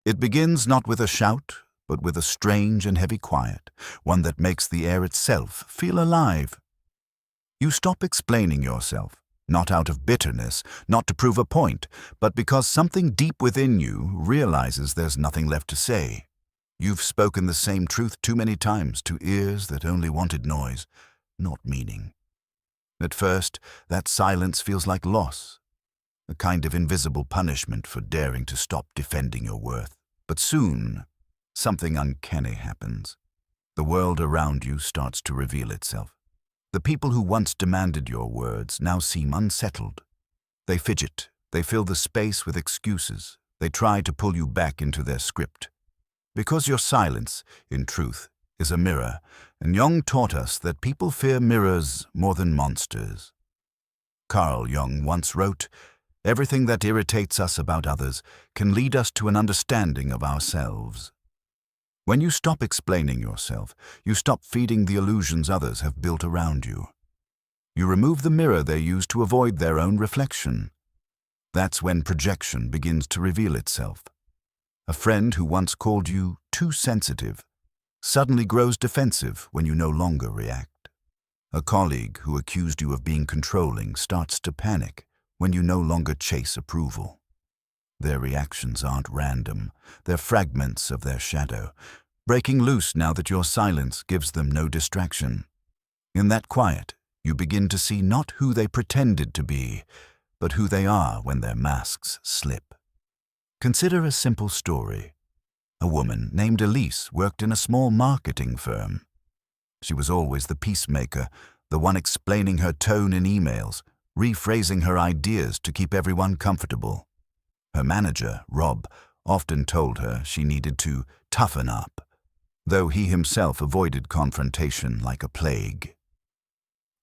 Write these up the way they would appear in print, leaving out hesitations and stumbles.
It begins not with a shout, but with a strange and heavy quiet, one that makes the air itself feel alive. You stop explaining yourself, not out of bitterness, not to prove a point, but because something deep within you realizes there's nothing left to say. You've spoken the same truth too many times to ears that only wanted noise, not meaning. At first, that silence feels like loss, a kind of invisible punishment for daring to stop defending your worth. But soon, something uncanny happens. The world around you starts to reveal itself. The people who once demanded your words now seem unsettled. They fidget, they fill the space with excuses, they try to pull you back into their script. Because your silence, in truth, is a mirror, and Jung taught us that people fear mirrors more than monsters. Carl Jung once wrote, "Everything that irritates us about others can lead us to an understanding of ourselves." When you stop explaining yourself, you stop feeding the illusions others have built around you. You remove the mirror they use to avoid their own reflection. That's when projection begins to reveal itself. A friend who once called you too sensitive suddenly grows defensive when you no longer react. A colleague who accused you of being controlling starts to panic when you no longer chase approval. Their reactions aren't random, they're fragments of their shadow, breaking loose now that your silence gives them no distraction. In that quiet, you begin to see not who they pretended to be, but who they are when their masks slip. Consider a simple story. A woman named Elise worked in a small marketing firm. She was always the peacemaker, the one explaining her tone in emails, rephrasing her ideas to keep everyone comfortable. Her manager, Rob, often told her she needed to toughen up, though he himself avoided confrontation like a plague.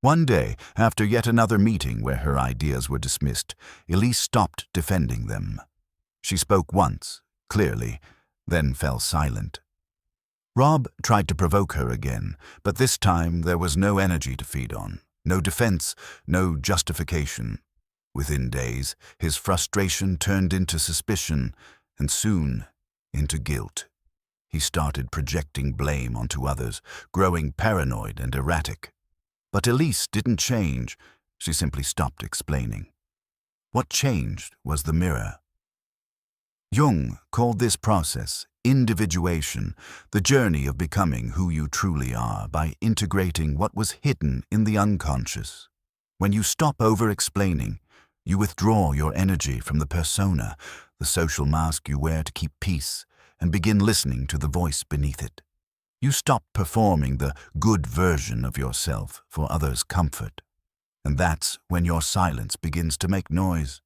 One day, after yet another meeting where her ideas were dismissed, Elise stopped defending them. She spoke once, clearly, then fell silent. Rob tried to provoke her again, but this time there was no energy to feed on, no defense, no justification. Within days, his frustration turned into suspicion, and soon into guilt. He started projecting blame onto others, growing paranoid and erratic. But Elise didn't change, she simply stopped explaining. What changed was the mirror. Jung called this process individuation, the journey of becoming who you truly are by integrating what was hidden in the unconscious. When you stop over-explaining, you withdraw your energy from the persona, the social mask you wear to keep peace, and begin listening to the voice beneath it. You stop performing the good version of yourself for others' comfort. And that's when your silence begins to make noise.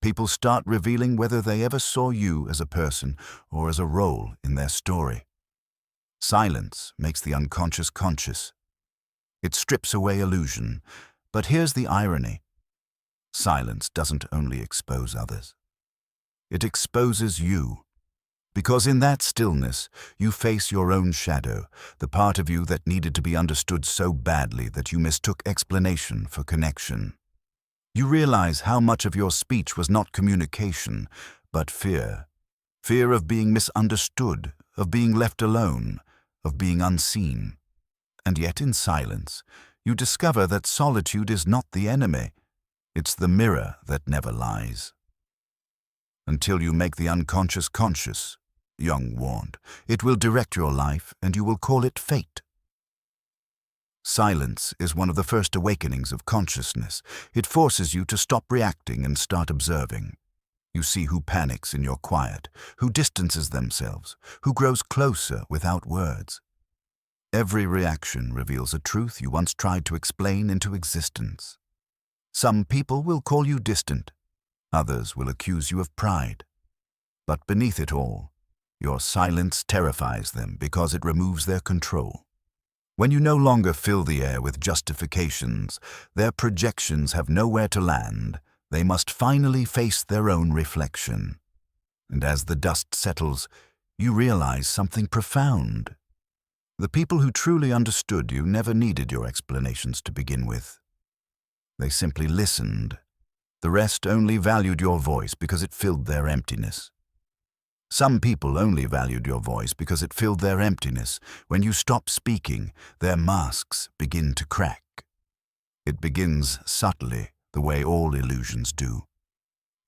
People start revealing whether they ever saw you as a person or as a role in their story. Silence makes the unconscious conscious. It strips away illusion. But here's the irony. Silence doesn't only expose others. It exposes you. Because in that stillness, you face your own shadow, the part of you that needed to be understood so badly that you mistook explanation for connection. You realize how much of your speech was not communication, but fear. Fear of being misunderstood, of being left alone, of being unseen. And yet in silence, you discover that solitude is not the enemy. It's the mirror that never lies. Until you make the unconscious conscious, Jung warned, it will direct your life and you will call it fate. Silence is one of the first awakenings of consciousness. It forces you to stop reacting and start observing. You see who panics in your quiet, who distances themselves, who grows closer without words. Every reaction reveals a truth you once tried to explain into existence. Some people will call you distant. Others will accuse you of pride. But beneath it all, your silence terrifies them because it removes their control. When you no longer fill the air with justifications, their projections have nowhere to land. They must finally face their own reflection. And as the dust settles, you realize something profound. The people who truly understood you never needed your explanations to begin with. They simply listened. The rest only valued your voice because it filled their emptiness. Some people only valued your voice because it filled their emptiness. When you stop speaking, their masks begin to crack. It begins subtly, the way all illusions do.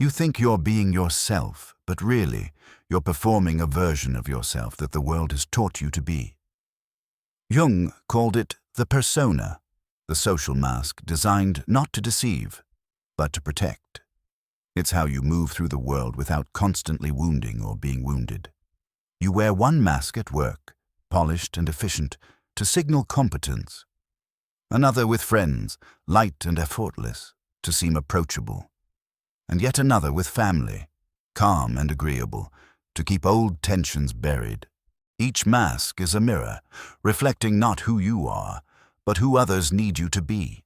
You think you're being yourself, but really, you're performing a version of yourself that the world has taught you to be. Jung called it the persona, the social mask designed not to deceive, but to protect. It's how you move through the world without constantly wounding or being wounded. You wear one mask at work, polished and efficient, to signal competence. Another with friends, light and effortless, to seem approachable. And yet another with family, calm and agreeable, to keep old tensions buried. Each mask is a mirror, reflecting not who you are, but who others need you to be.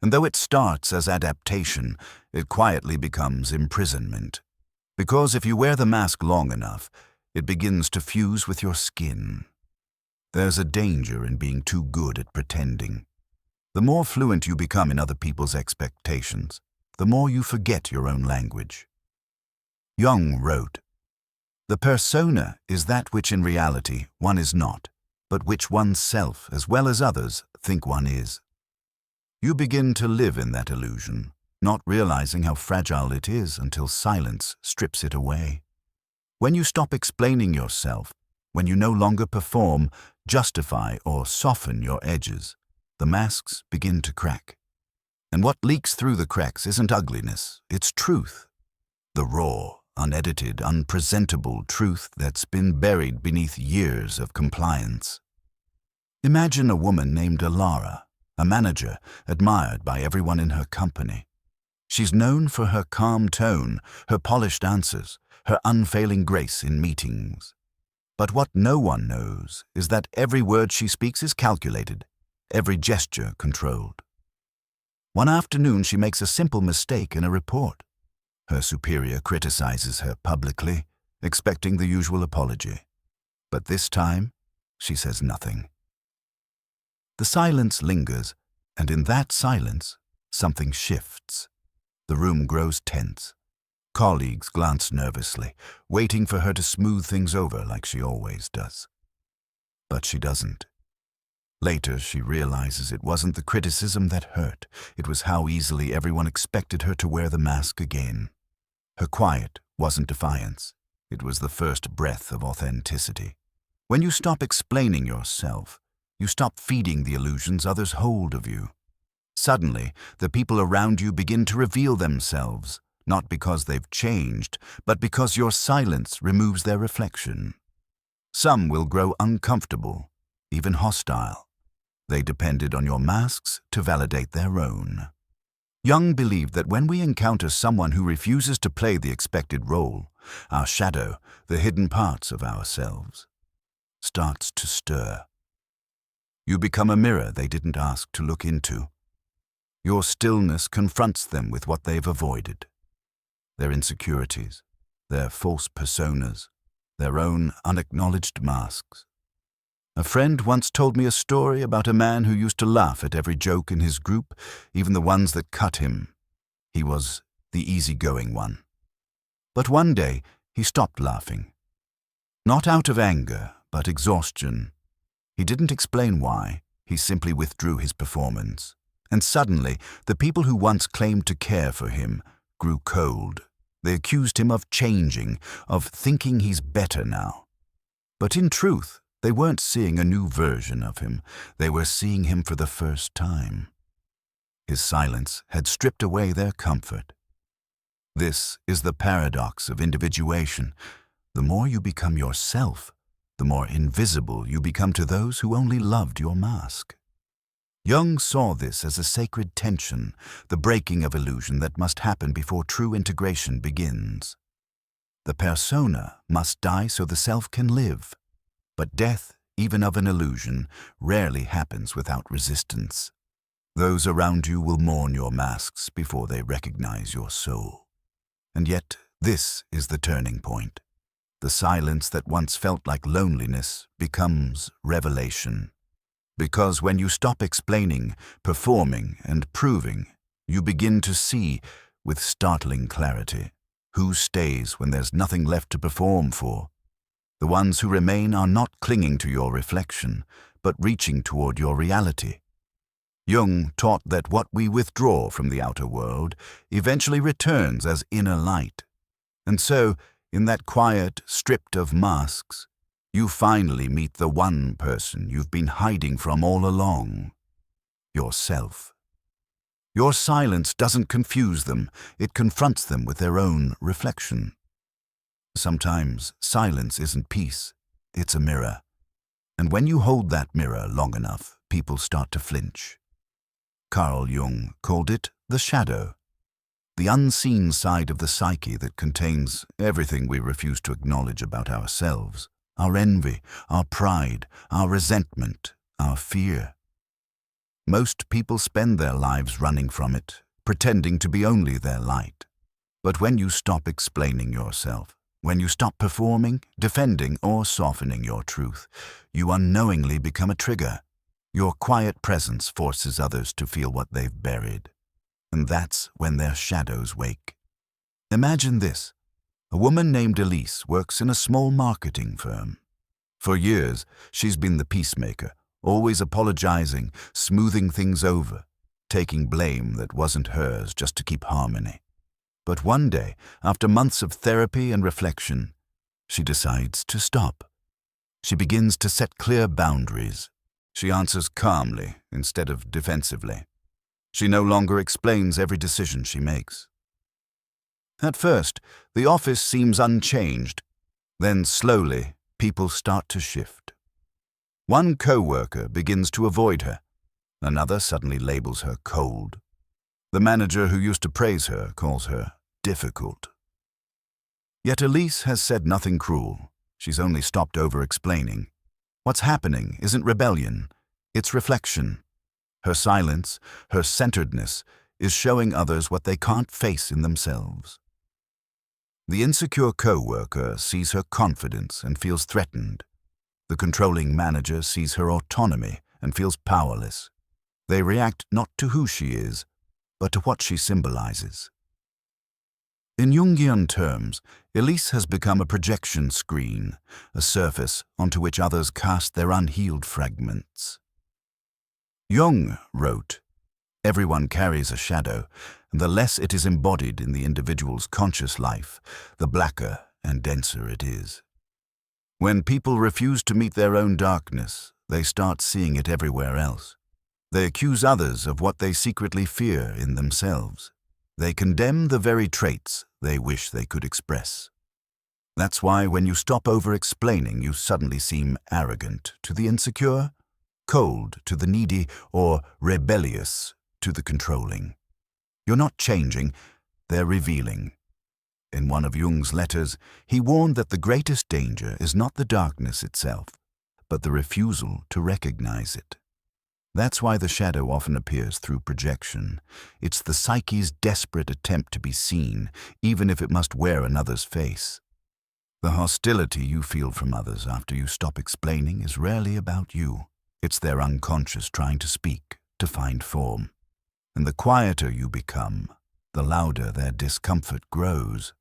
And though it starts as adaptation, it quietly becomes imprisonment. Because if you wear the mask long enough, it begins to fuse with your skin. There's a danger in being too good at pretending. The more fluent you become in other people's expectations, the more you forget your own language. Jung wrote, "The persona is that which in reality one is not, but which one's self, as well as others, think one is." You begin to live in that illusion, not realizing how fragile it is until silence strips it away. When you stop explaining yourself, when you no longer perform, justify, or soften your edges, the masks begin to crack. And what leaks through the cracks isn't ugliness, it's truth. The raw, unedited, unpresentable truth that's been buried beneath years of compliance. Imagine a woman named Alara, a manager admired by everyone in her company. She's known for her calm tone, her polished answers, her unfailing grace in meetings. But what no one knows is that every word she speaks is calculated, every gesture controlled. One afternoon she makes a simple mistake in a report. Her superior criticizes her publicly, expecting the usual apology. But this time, she says nothing. The silence lingers, and in that silence, something shifts. The room grows tense. Colleagues glance nervously, waiting for her to smooth things over like she always does. But she doesn't. Later, she realizes it wasn't the criticism that hurt. It was how easily everyone expected her to wear the mask again. Her quiet wasn't defiance. It was the first breath of authenticity. When you stop explaining yourself, you stop feeding the illusions others hold of you. Suddenly, the people around you begin to reveal themselves, not because they've changed, but because your silence removes their reflection. Some will grow uncomfortable, even hostile. They depended on your masks to validate their own. Jung believed that when we encounter someone who refuses to play the expected role, our shadow, the hidden parts of ourselves, starts to stir. You become a mirror they didn't ask to look into. Your stillness confronts them with what they've avoided. Their insecurities, their false personas, their own unacknowledged masks. A friend once told me a story about a man who used to laugh at every joke in his group, even the ones that cut him. He was the easygoing one. But one day, he stopped laughing. Not out of anger, but exhaustion. He didn't explain why, he simply withdrew his performance. And suddenly, the people who once claimed to care for him grew cold. They accused him of changing, of thinking he's better now. But in truth, they weren't seeing a new version of him. They were seeing him for the first time. His silence had stripped away their comfort. This is the paradox of individuation. The more you become yourself, the more invisible you become to those who only loved your mask. Jung saw this as a sacred tension, the breaking of illusion that must happen before true integration begins. The persona must die so the self can live. But death, even of an illusion, rarely happens without resistance. Those around you will mourn your masks before they recognize your soul. And yet, this is the turning point. The silence that once felt like loneliness becomes revelation. Because when you stop explaining, performing, and proving, you begin to see, with startling clarity, Who stays when there's nothing left to perform for? The ones who remain are not clinging to your reflection, but reaching toward your reality. Jung taught that what we withdraw from the outer world eventually returns as inner light. And so, in that quiet, stripped of masks, you finally meet the one person you've been hiding from all along: yourself. Your silence doesn't confuse them, it confronts them with their own reflection. Sometimes silence isn't peace, it's a mirror. And when you hold that mirror long enough, people start to flinch. Carl Jung called it the shadow, the unseen side of the psyche that contains everything we refuse to acknowledge about ourselves: our envy, our pride, our resentment, our fear. Most people spend their lives running from it, pretending to be only their light. But when you stop explaining yourself, when you stop performing, defending, or softening your truth, you unknowingly become a trigger. Your quiet presence forces others to feel what they've buried. And that's when their shadows wake. Imagine this. A woman named Elise works in a small marketing firm. For years, she's been the peacemaker, always apologizing, smoothing things over, taking blame that wasn't hers just to keep harmony. But one day, after months of therapy and reflection, she decides to stop. She begins to set clear boundaries. She answers calmly instead of defensively. She no longer explains every decision she makes. At first, the office seems unchanged. Then slowly, people start to shift. One co-worker begins to avoid her. Another suddenly labels her cold. The manager who used to praise her calls her difficult. Yet Elise has said nothing cruel. She's only stopped over-explaining. What's happening isn't rebellion, it's reflection. Her silence, her centeredness, is showing others what they can't face in themselves. The insecure co-worker sees her confidence and feels threatened. The controlling manager sees her autonomy and feels powerless. They react not to who she is, but to what she symbolizes. In Jungian terms, Elise has become a projection screen, a surface onto which others cast their unhealed fragments. Jung wrote, "Everyone carries a shadow, and the less it is embodied in the individual's conscious life, the blacker and denser it is." When people refuse to meet their own darkness, they start seeing it everywhere else. They accuse others of what they secretly fear in themselves. They condemn the very traits they wish they could express. That's why when you stop over-explaining, you suddenly seem arrogant to the insecure, cold to the needy, or rebellious to the controlling. You're not changing, they're revealing. In one of Jung's letters, he warned that the greatest danger is not the darkness itself, but the refusal to recognize it. That's why the shadow often appears through projection. It's the psyche's desperate attempt to be seen, even if it must wear another's face. The hostility you feel from others after you stop explaining is rarely about you. It's their unconscious trying to speak, to find form. And the quieter you become, the louder their discomfort grows.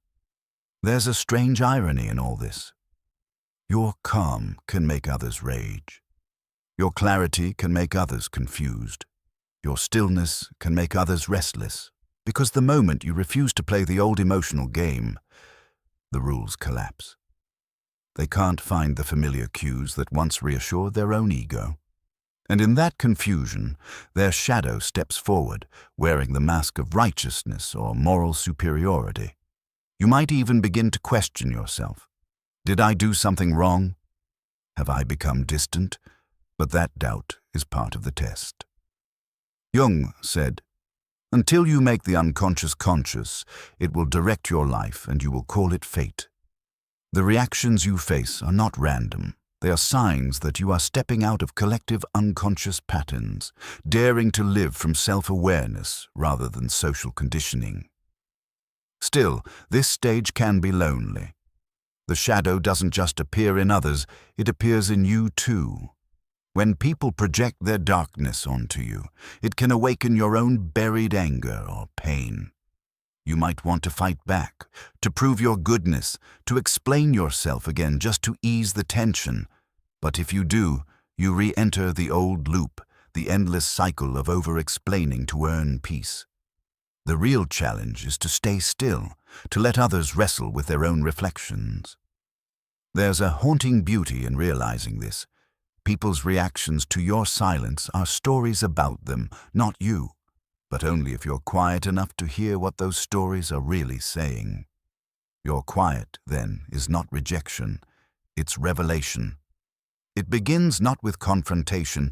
There's a strange irony in all this. Your calm can make others rage. Your clarity can make others confused. Your stillness can make others restless, because the moment you refuse to play the old emotional game, the rules collapse. They can't find the familiar cues that once reassured their own ego. And in that confusion, their shadow steps forward, wearing the mask of righteousness or moral superiority. You might even begin to question yourself. Did I do something wrong? Have I become distant? But that doubt is part of the test. Jung said, "Until you make the unconscious conscious, it will direct your life and you will call it fate. The reactions you face are not random. They are signs that you are stepping out of collective unconscious patterns, daring to live from self-awareness rather than social conditioning." Still, this stage can be lonely. The shadow doesn't just appear in others, it appears in you too. When people project their darkness onto you, it can awaken your own buried anger or pain. You might want to fight back, to prove your goodness, to explain yourself again just to ease the tension. But if you do, you re-enter the old loop, the endless cycle of over-explaining to earn peace. The real challenge is to stay still, to let others wrestle with their own reflections. There's a haunting beauty in realizing this. People's reactions to your silence are stories about them, not you, but only if you're quiet enough to hear what those stories are really saying. Your quiet, then, is not rejection, it's revelation. It begins not with confrontation,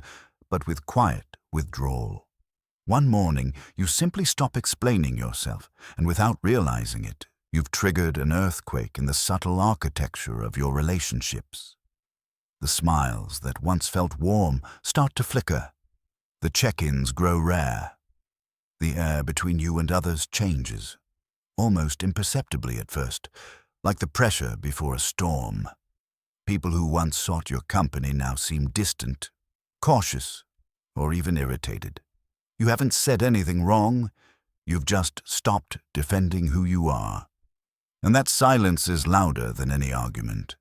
but with quiet withdrawal. One morning, you simply stop explaining yourself, and without realizing it, you've triggered an earthquake in the subtle architecture of your relationships. The smiles that once felt warm start to flicker. The check-ins grow rare. The air between you and others changes, almost imperceptibly at first, like the pressure before a storm. People who once sought your company now seem distant, cautious, or even irritated. You haven't said anything wrong, you've just stopped defending who you are. And that silence is louder than any argument.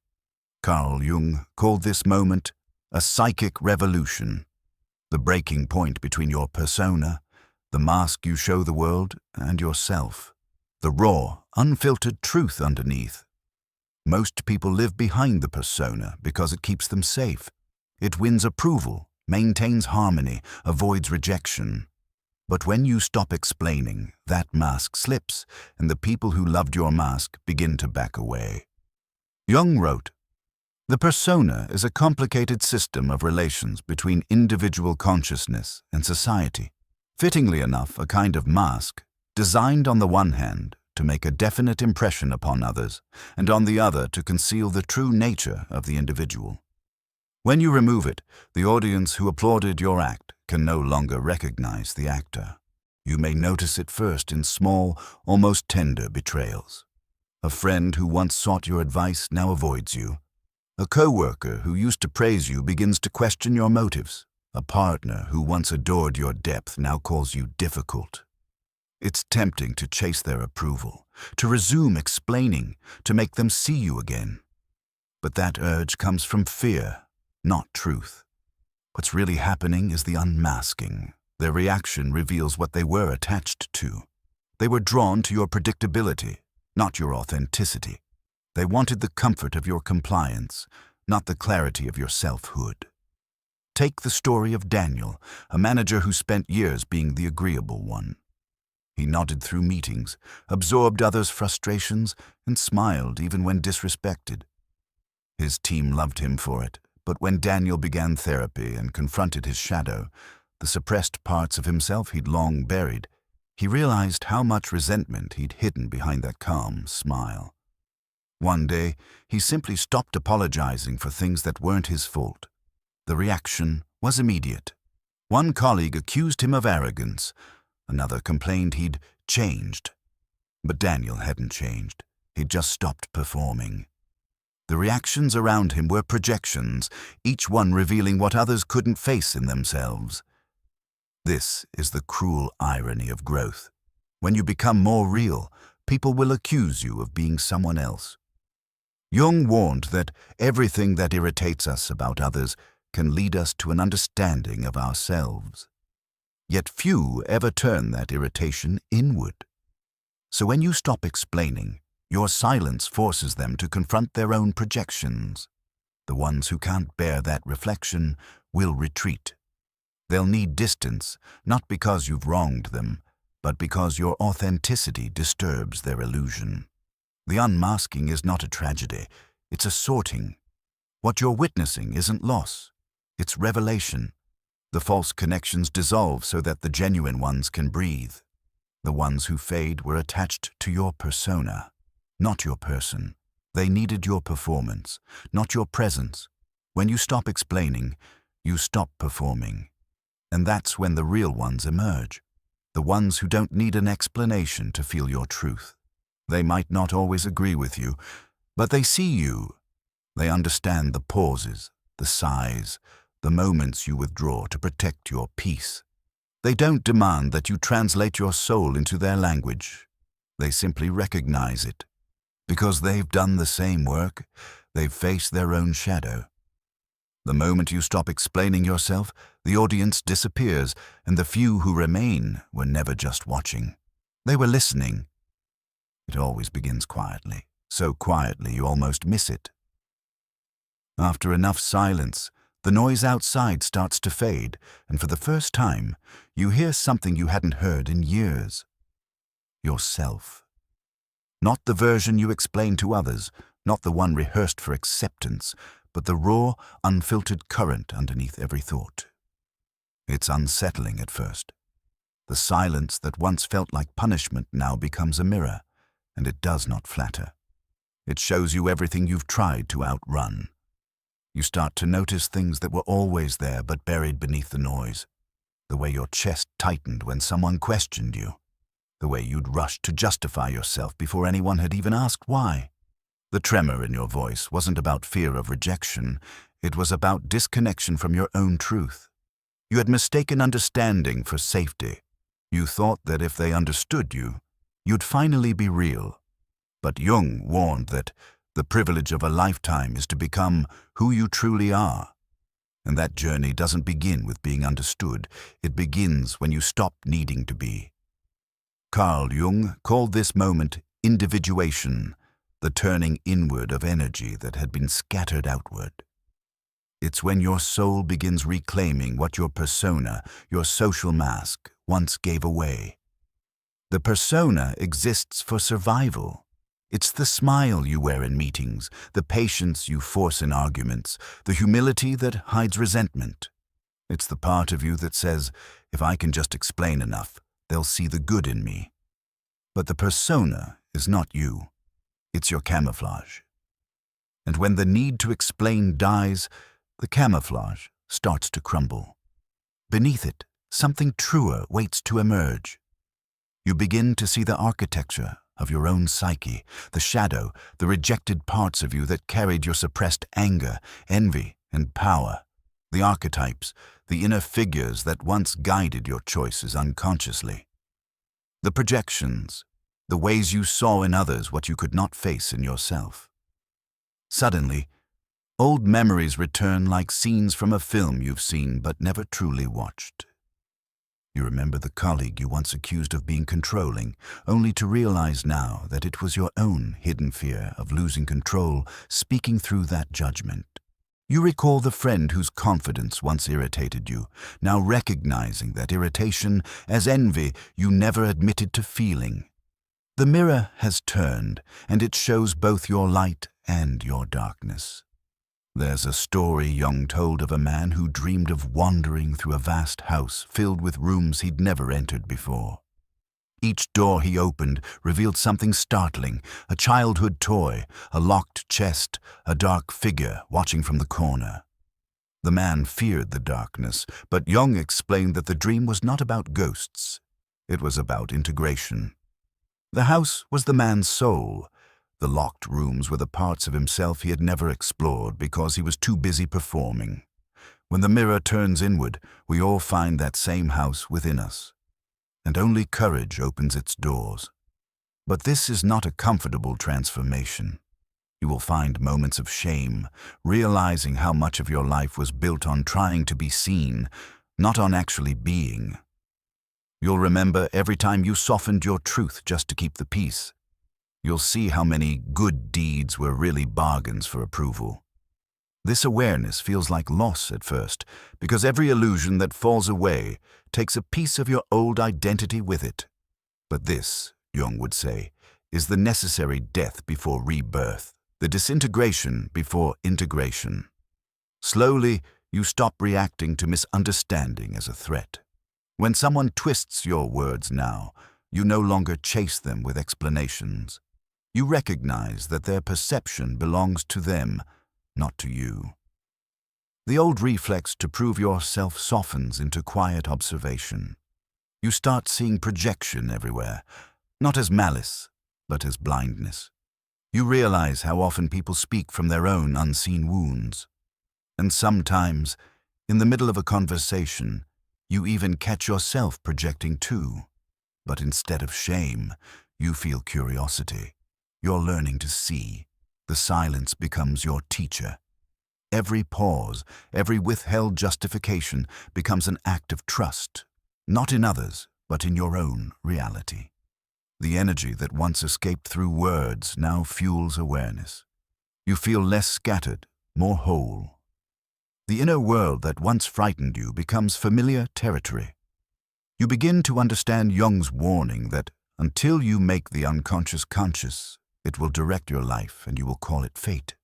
Carl Jung called this moment a psychic revolution, the breaking point between your persona, the mask you show the world, and yourself, the raw, unfiltered truth underneath. Most people live behind the persona because it keeps them safe. It wins approval, maintains harmony, avoids rejection. But when you stop explaining, that mask slips, and the people who loved your mask begin to back away. Jung wrote, "The persona is a complicated system of relations between individual consciousness and society. Fittingly enough, a kind of mask, designed on the one hand to make a definite impression upon others, and on the other to conceal the true nature of the individual. When you remove it, the audience who applauded your act can no longer recognize the actor. You may notice it first in small, almost tender betrayals. A friend who once sought your advice now avoids you. A co-worker who used to praise you begins to question your motives. A partner who once adored your depth now calls you difficult. It's tempting to chase their approval, to resume explaining, to make them see you again. But that urge comes from fear, not truth. What's really happening is the unmasking. Their reaction reveals what they were attached to. They were drawn to your predictability, not your authenticity. They wanted the comfort of your compliance, not the clarity of your selfhood. Take the story of Daniel, a manager who spent years being the agreeable one. He nodded through meetings, absorbed others' frustrations, and smiled even when disrespected. His team loved him for it, but when Daniel began therapy and confronted his shadow, the suppressed parts of himself he'd long buried, he realized how much resentment he'd hidden behind that calm smile. One day, he simply stopped apologizing for things that weren't his fault. The reaction was immediate. One colleague accused him of arrogance. Another complained he'd changed. But Daniel hadn't changed. He'd just stopped performing. The reactions around him were projections, each one revealing what others couldn't face in themselves. This is the cruel irony of growth. When you become more real, people will accuse you of being someone else. Jung warned that everything that irritates us about others can lead us to an understanding of ourselves. Yet few ever turn that irritation inward. So when you stop explaining, your silence forces them to confront their own projections. The ones who can't bear that reflection will retreat. They'll need distance, not because you've wronged them, but because your authenticity disturbs their illusion. The unmasking is not a tragedy, it's a sorting. What you're witnessing isn't loss, it's revelation. The false connections dissolve so that the genuine ones can breathe. The ones who fade were attached to your persona, not your person. They needed your performance, not your presence. When you stop explaining, you stop performing. And that's when the real ones emerge. The ones who don't need an explanation to feel your truth. They might not always agree with you, but they see you. They understand the pauses, the sighs, the moments you withdraw to protect your peace. They don't demand that you translate your soul into their language. They simply recognize it. Because they've done the same work, they've faced their own shadow. The moment you stop explaining yourself, the audience disappears, and the few who remain were never just watching. They were listening. It always begins quietly, so quietly you almost miss it. After enough silence, the noise outside starts to fade, and for the first time, you hear something you hadn't heard in years. Yourself. Not the version you explain to others, not the one rehearsed for acceptance, but the raw, unfiltered current underneath every thought. It's unsettling at first. The silence that once felt like punishment now becomes a mirror, and it does not flatter. It shows you everything you've tried to outrun. You start to notice things that were always there but buried beneath the noise. The way your chest tightened when someone questioned you. The way you'd rushed to justify yourself before anyone had even asked why. The tremor in your voice wasn't about fear of rejection. It was about disconnection from your own truth. You had mistaken understanding for safety. You thought that if they understood you, you'd finally be real. But Jung warned that the privilege of a lifetime is to become who you truly are. And that journey doesn't begin with being understood. It begins when you stop needing to be. Carl Jung called this moment individuation, the turning inward of energy that had been scattered outward. It's when your soul begins reclaiming what your persona, your social mask, once gave away. The persona exists for survival. It's the smile you wear in meetings, the patience you force in arguments, the humility that hides resentment. It's the part of you that says, if I can just explain enough, they'll see the good in me. But the persona is not you. It's your camouflage. And when the need to explain dies, the camouflage starts to crumble. Beneath it, something truer waits to emerge. You begin to see the architecture of your own psyche, the shadow, the rejected parts of you that carried your suppressed anger, envy, and power, the archetypes, the inner figures that once guided your choices unconsciously. The projections, the ways you saw in others what you could not face in yourself. Suddenly, old memories return like scenes from a film you've seen but never truly watched. You remember the colleague you once accused of being controlling, only to realize now that it was your own hidden fear of losing control speaking through that judgment. You recall the friend whose confidence once irritated you, now recognizing that irritation as envy you never admitted to feeling. The mirror has turned, and it shows both your light and your darkness. There's a story Jung told of a man who dreamed of wandering through a vast house filled with rooms he'd never entered before. Each door he opened revealed something startling, a childhood toy, a locked chest, a dark figure watching from the corner. The man feared the darkness, but Jung explained that the dream was not about ghosts. It was about integration. The house was the man's soul. The locked rooms were the parts of himself he had never explored because he was too busy performing. When the mirror turns inward, we all find that same house within us. And only courage opens its doors. But this is not a comfortable transformation. You will find moments of shame, realizing how much of your life was built on trying to be seen, not on actually being. You'll remember every time you softened your truth just to keep the peace. You'll see how many good deeds were really bargains for approval. This awareness feels like loss at first, because every illusion that falls away takes a piece of your old identity with it. But this, Jung would say, is the necessary death before rebirth, the disintegration before integration. Slowly, you stop reacting to misunderstanding as a threat. When someone twists your words now, you no longer chase them with explanations. You recognize that their perception belongs to them, not to you. The old reflex to prove yourself softens into quiet observation. You start seeing projection everywhere, not as malice, but as blindness. You realize how often people speak from their own unseen wounds. And sometimes, in the middle of a conversation, you even catch yourself projecting too. But instead of shame, You feel curiosity. You're learning to see. The silence becomes your teacher. Every pause, every withheld justification becomes an act of trust, not in others, but in your own reality. The energy that once escaped through words now fuels awareness. You feel less scattered, more whole. The inner world that once frightened you becomes familiar territory. You begin to understand Jung's warning that until you make the unconscious conscious, it will direct your life and you will call it fate.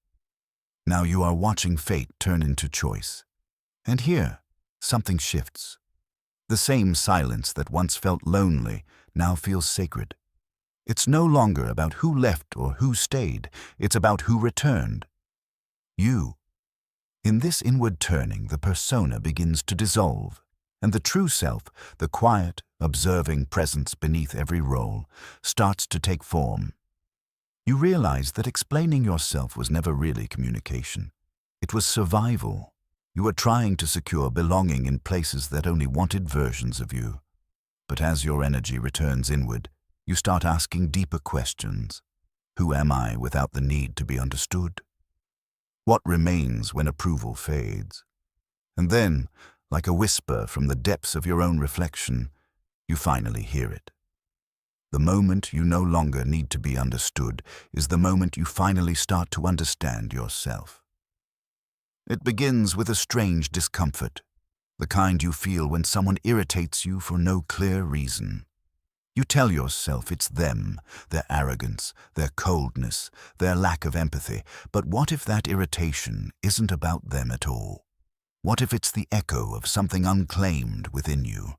Now you are watching fate turn into choice. And here, something shifts. The same silence that once felt lonely now feels sacred. It's no longer about who left or who stayed. It's about who returned. You. In this inward turning, the persona begins to dissolve, and the true self, the quiet, observing presence beneath every role, starts to take form. You realize that explaining yourself was never really communication. It was survival. You were trying to secure belonging in places that only wanted versions of you. But as your energy returns inward, you start asking deeper questions. Who am I without the need to be understood? What remains when approval fades? And then, like a whisper from the depths of your own reflection, you finally hear it. The moment you no longer need to be understood is the moment you finally start to understand yourself. It begins with a strange discomfort, the kind you feel when someone irritates you for no clear reason. You tell yourself it's them, their arrogance, their coldness, their lack of empathy, but what if that irritation isn't about them at all? What if it's the echo of something unclaimed within you?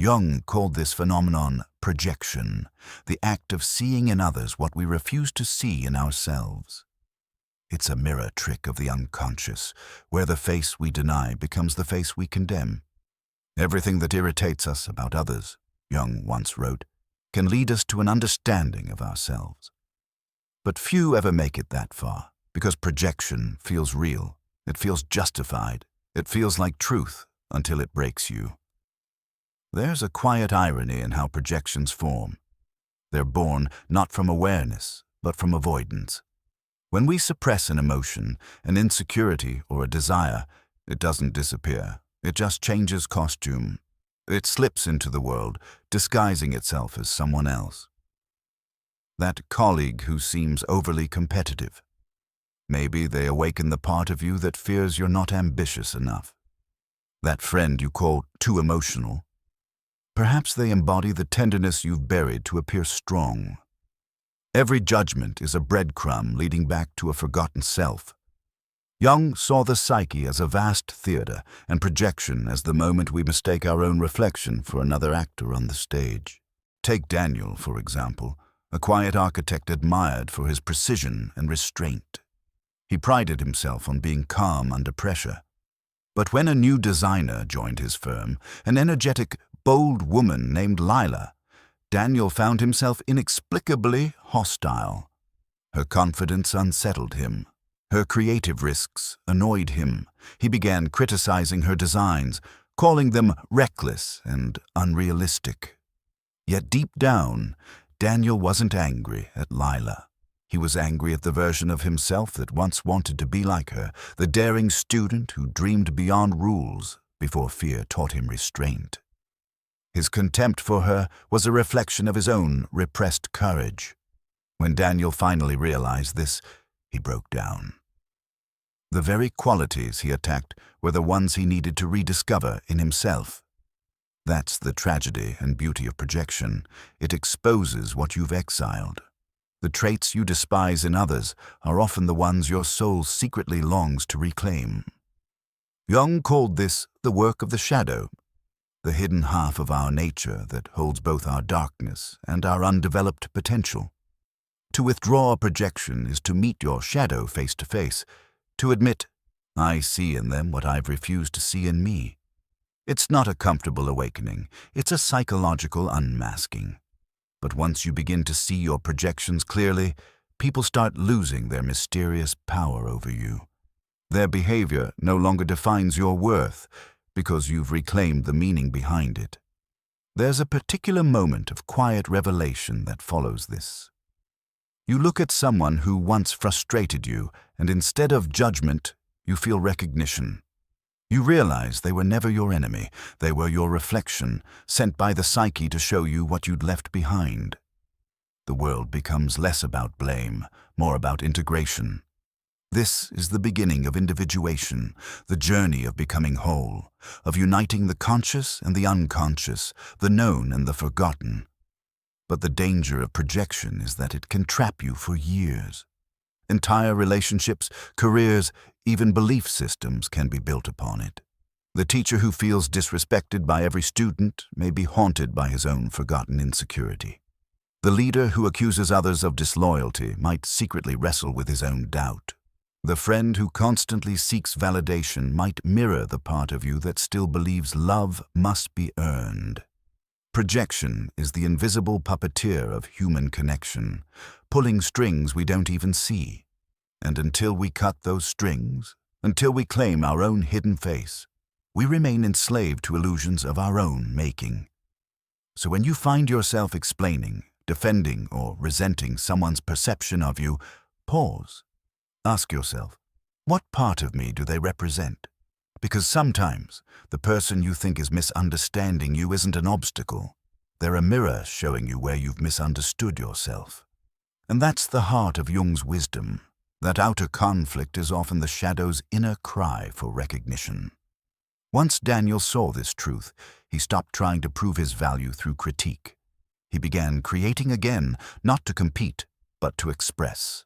Jung called this phenomenon projection, the act of seeing in others what we refuse to see in ourselves. It's a mirror trick of the unconscious, where the face we deny becomes the face we condemn. Everything that irritates us about others, Jung once wrote, can lead us to an understanding of ourselves. But few ever make it that far, because projection feels real, it feels justified, it feels like truth until it breaks you. There's a quiet irony in how projections form. They're born not from awareness, but from avoidance. When we suppress an emotion, an insecurity, or a desire, it doesn't disappear. It just changes costume. It slips into the world, disguising itself as someone else. That colleague who seems overly competitive. Maybe they awaken the part of you that fears you're not ambitious enough. That friend you call too emotional. Perhaps they embody the tenderness you've buried to appear strong. Every judgment is a breadcrumb leading back to a forgotten self. Jung saw the psyche as a vast theater and projection as the moment we mistake our own reflection for another actor on the stage. Take Daniel, for example, a quiet architect admired for his precision and restraint. He prided himself on being calm under pressure. But when a new designer joined his firm, an energetic, bold woman named Lila, Daniel found himself inexplicably hostile. Her confidence unsettled him. Her creative risks annoyed him. He began criticizing her designs, calling them reckless and unrealistic. Yet deep down, Daniel wasn't angry at Lila. He was angry at the version of himself that once wanted to be like her, the daring student who dreamed beyond rules before fear taught him restraint. His contempt for her was a reflection of his own repressed courage. When Daniel finally realized this, he broke down. The very qualities he attacked were the ones he needed to rediscover in himself. That's the tragedy and beauty of projection. It exposes what you've exiled. The traits you despise in others are often the ones your soul secretly longs to reclaim. Jung called this the work of the shadow, the hidden half of our nature that holds both our darkness and our undeveloped potential. To withdraw a projection is to meet your shadow face to face, to admit, I see in them what I've refused to see in me. It's not a comfortable awakening, it's a psychological unmasking. But once you begin to see your projections clearly, people start losing their mysterious power over you. Their behavior no longer defines your worth because you've reclaimed the meaning behind it. There's a particular moment of quiet revelation that follows this. You look at someone who once frustrated you, and instead of judgment, you feel recognition. You realize they were never your enemy, they were your reflection, sent by the psyche to show you what you'd left behind. The world becomes less about blame, more about integration. This is the beginning of individuation, the journey of becoming whole, of uniting the conscious and the unconscious, the known and the forgotten. But the danger of projection is that it can trap you for years. Entire relationships, careers, even belief systems can be built upon it. The teacher who feels disrespected by every student may be haunted by his own forgotten insecurity. The leader who accuses others of disloyalty might secretly wrestle with his own doubt. The friend who constantly seeks validation might mirror the part of you that still believes love must be earned. Projection is the invisible puppeteer of human connection, pulling strings we don't even see. And until we cut those strings, until we claim our own hidden face, we remain enslaved to illusions of our own making. So when you find yourself explaining, defending, or resenting someone's perception of you, pause. Ask yourself, what part of me do they represent? Because sometimes the person you think is misunderstanding you isn't an obstacle. They're a mirror showing you where you've misunderstood yourself. And that's the heart of Jung's wisdom. That outer conflict is often the shadow's inner cry for recognition. Once Daniel saw this truth, he stopped trying to prove his value through critique. He began creating again, not to compete, but to express.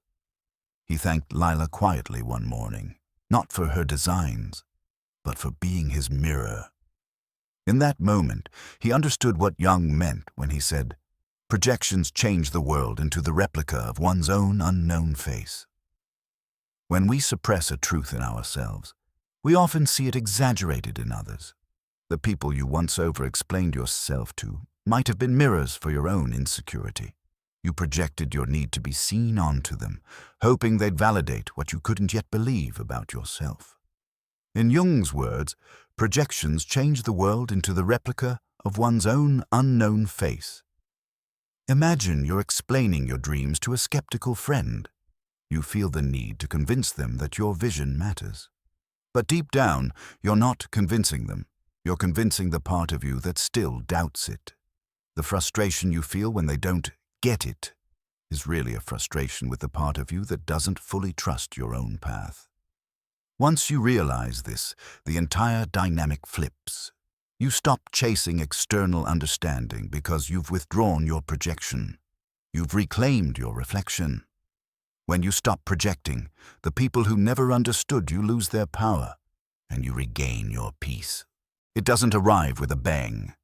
He thanked Lila quietly one morning, not for her designs, but for being his mirror. In that moment, he understood what Jung meant when he said, "Projections change the world into the replica of one's own unknown face." When we suppress a truth in ourselves, we often see it exaggerated in others. The people you once over-explained yourself to might have been mirrors for your own insecurity. You projected your need to be seen onto them, hoping they'd validate what you couldn't yet believe about yourself. In Jung's words, projections change the world into the replica of one's own unknown face. Imagine you're explaining your dreams to a skeptical friend. You feel the need to convince them that your vision matters. But deep down, you're not convincing them. You're convincing the part of you that still doubts it. The frustration you feel when they don't get it is really a frustration with the part of you that doesn't fully trust your own path. Once you realize this, the entire dynamic flips. You stop chasing external understanding because you've withdrawn your projection. You've reclaimed your reflection. When you stop projecting, the people who never understood you lose their power, and you regain your peace. It doesn't arrive with a bang.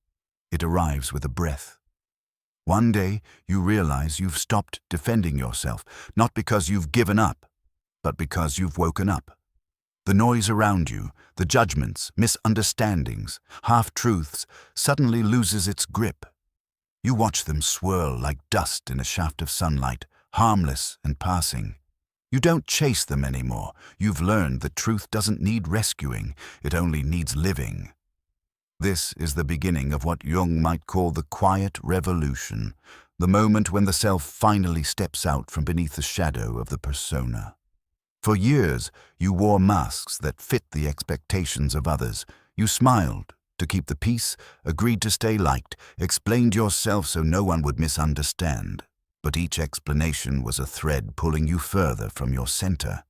It arrives with a breath. One day, you realize you've stopped defending yourself, not because you've given up, but because you've woken up. The noise around you, the judgments, misunderstandings, half-truths, suddenly loses its grip. You watch them swirl like dust in a shaft of sunlight, harmless and passing. You don't chase them anymore. You've learned that truth doesn't need rescuing, it only needs living. This is the beginning of what Jung might call the quiet revolution, the moment when the self finally steps out from beneath the shadow of the persona. For years, you wore masks that fit the expectations of others. You smiled to keep the peace, agreed to stay liked, explained yourself so no one would misunderstand. But each explanation was a thread pulling you further from your center.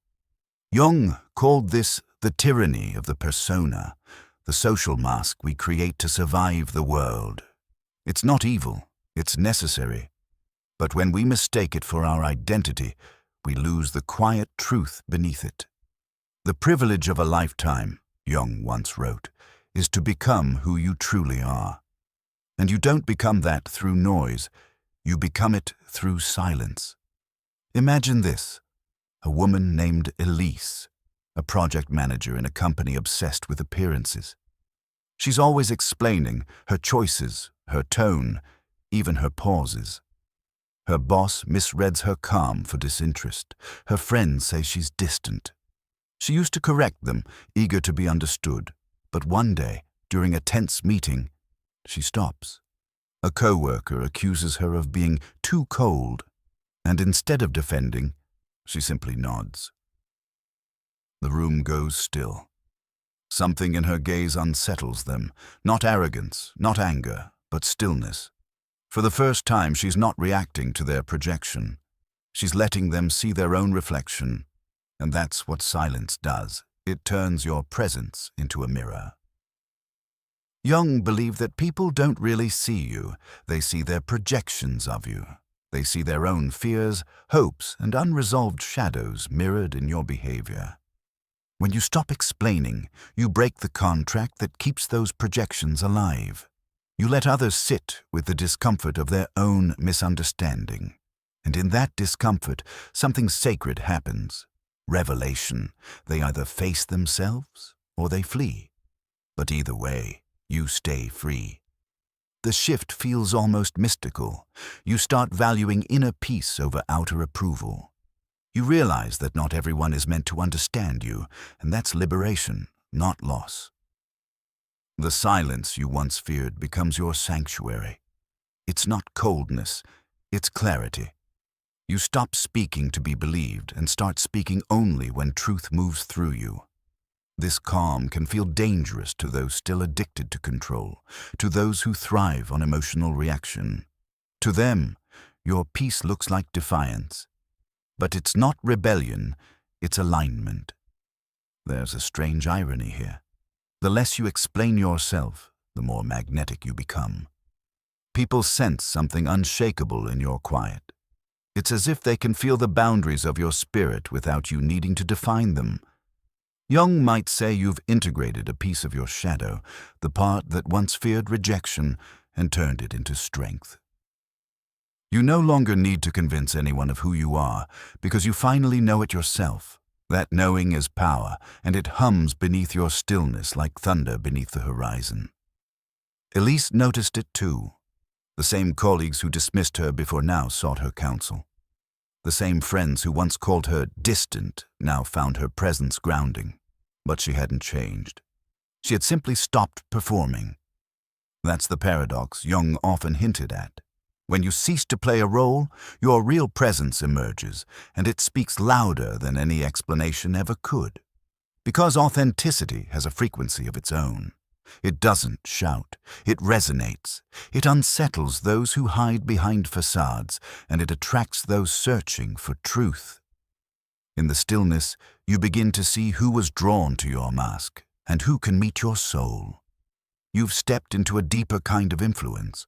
Jung called this the tyranny of the persona, the social mask we create to survive the world. It's not evil, it's necessary. But when we mistake it for our identity, we lose the quiet truth beneath it. The privilege of a lifetime, Jung once wrote, is to become who you truly are. And you don't become that through noise, you become it through silence. Imagine this, a woman named Elise, a project manager in a company obsessed with appearances. She's always explaining her choices, her tone, even her pauses. Her boss misreads her calm for disinterest. Her friends say she's distant. She used to correct them, eager to be understood. But one day, during a tense meeting, she stops. A co-worker accuses her of being too cold, and instead of defending, she simply nods. The room goes still. Something in her gaze unsettles them, not arrogance, not anger, but stillness. For the first time, she's not reacting to their projection. She's letting them see their own reflection, and that's what silence does. It turns your presence into a mirror. Jung believed that people don't really see you. They see their projections of you. They see their own fears, hopes, and unresolved shadows mirrored in your behavior. When you stop explaining, you break the contract that keeps those projections alive. You let others sit with the discomfort of their own misunderstanding. And in that discomfort, something sacred happens. Revelation. They either face themselves or they flee. But either way, you stay free. The shift feels almost mystical. You start valuing inner peace over outer approval. You realize that not everyone is meant to understand you, and that's liberation, not loss. The silence you once feared becomes your sanctuary. It's not coldness, it's clarity. You stop speaking to be believed and start speaking only when truth moves through you. This calm can feel dangerous to those still addicted to control, to those who thrive on emotional reaction. To them, your peace looks like defiance. But it's not rebellion, it's alignment. There's a strange irony here. The less you explain yourself, the more magnetic you become. People sense something unshakable in your quiet. It's as if they can feel the boundaries of your spirit without you needing to define them. Jung might say you've integrated a piece of your shadow, the part that once feared rejection, and turned it into strength. You no longer need to convince anyone of who you are, because you finally know it yourself. That knowing is power, and it hums beneath your stillness like thunder beneath the horizon. Elise noticed it too. The same colleagues who dismissed her before now sought her counsel. The same friends who once called her distant now found her presence grounding. But she hadn't changed. She had simply stopped performing. That's the paradox Jung often hinted at. When you cease to play a role, your real presence emerges, and it speaks louder than any explanation ever could. Because authenticity has a frequency of its own. It doesn't shout, it resonates. It unsettles those who hide behind facades, and it attracts those searching for truth. In the stillness, you begin to see who was drawn to your mask, and who can meet your soul. You've stepped into a deeper kind of influence.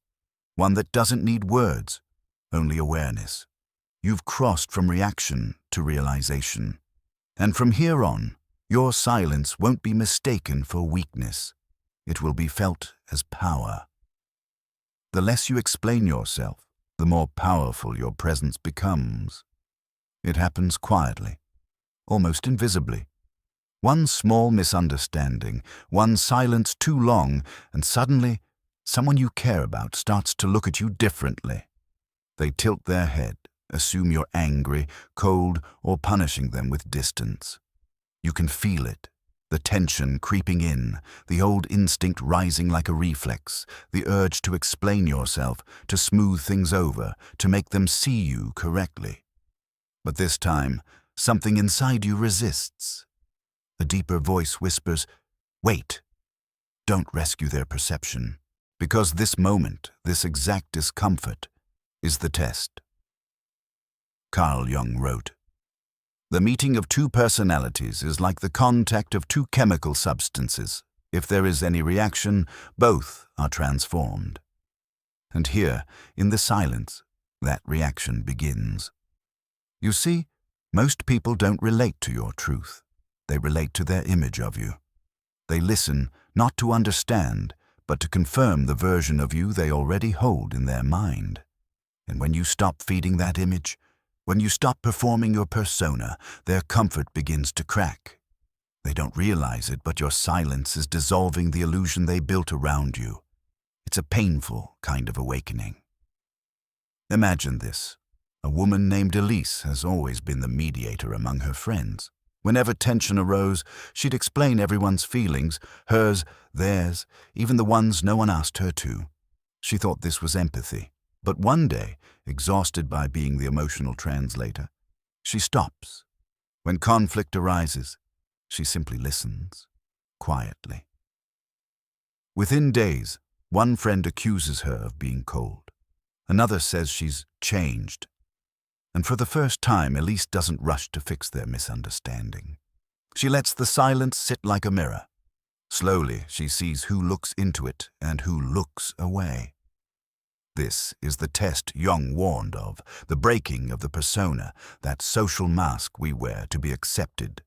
One that doesn't need words, only awareness. You've crossed from reaction to realization. And from here on, your silence won't be mistaken for weakness. It will be felt as power. The less you explain yourself, the more powerful your presence becomes. It happens quietly, almost invisibly. One small misunderstanding, one silence too long, and suddenly, someone you care about starts to look at you differently. They tilt their head, assume you're angry, cold, or punishing them with distance. You can feel it, the tension creeping in, the old instinct rising like a reflex, the urge to explain yourself, to smooth things over, to make them see you correctly. But this time, something inside you resists. A deeper voice whispers, "Wait, don't rescue their perception. Because this moment, this exact discomfort, is the test." Carl Jung wrote, "The meeting of two personalities is like the contact of two chemical substances. If there is any reaction, both are transformed." And here, in the silence, that reaction begins. You see, most people don't relate to your truth. They relate to their image of you. They listen, not to understand, but to confirm the version of you they already hold in their mind. And when you stop feeding that image, when you stop performing your persona, their comfort begins to crack. They don't realize it, but your silence is dissolving the illusion they built around you. It's a painful kind of awakening. Imagine this. A woman named Elise has always been the mediator among her friends. Whenever tension arose, she'd explain everyone's feelings, hers, theirs, even the ones no one asked her to. She thought this was empathy. But one day, exhausted by being the emotional translator, she stops. When conflict arises, she simply listens, quietly. Within days, one friend accuses her of being cold. Another says she's changed. And for the first time, Elise doesn't rush to fix their misunderstanding. She lets the silence sit like a mirror. Slowly, she sees who looks into it and who looks away. This is the test Jung warned of, the breaking of the persona, that social mask we wear to be accepted.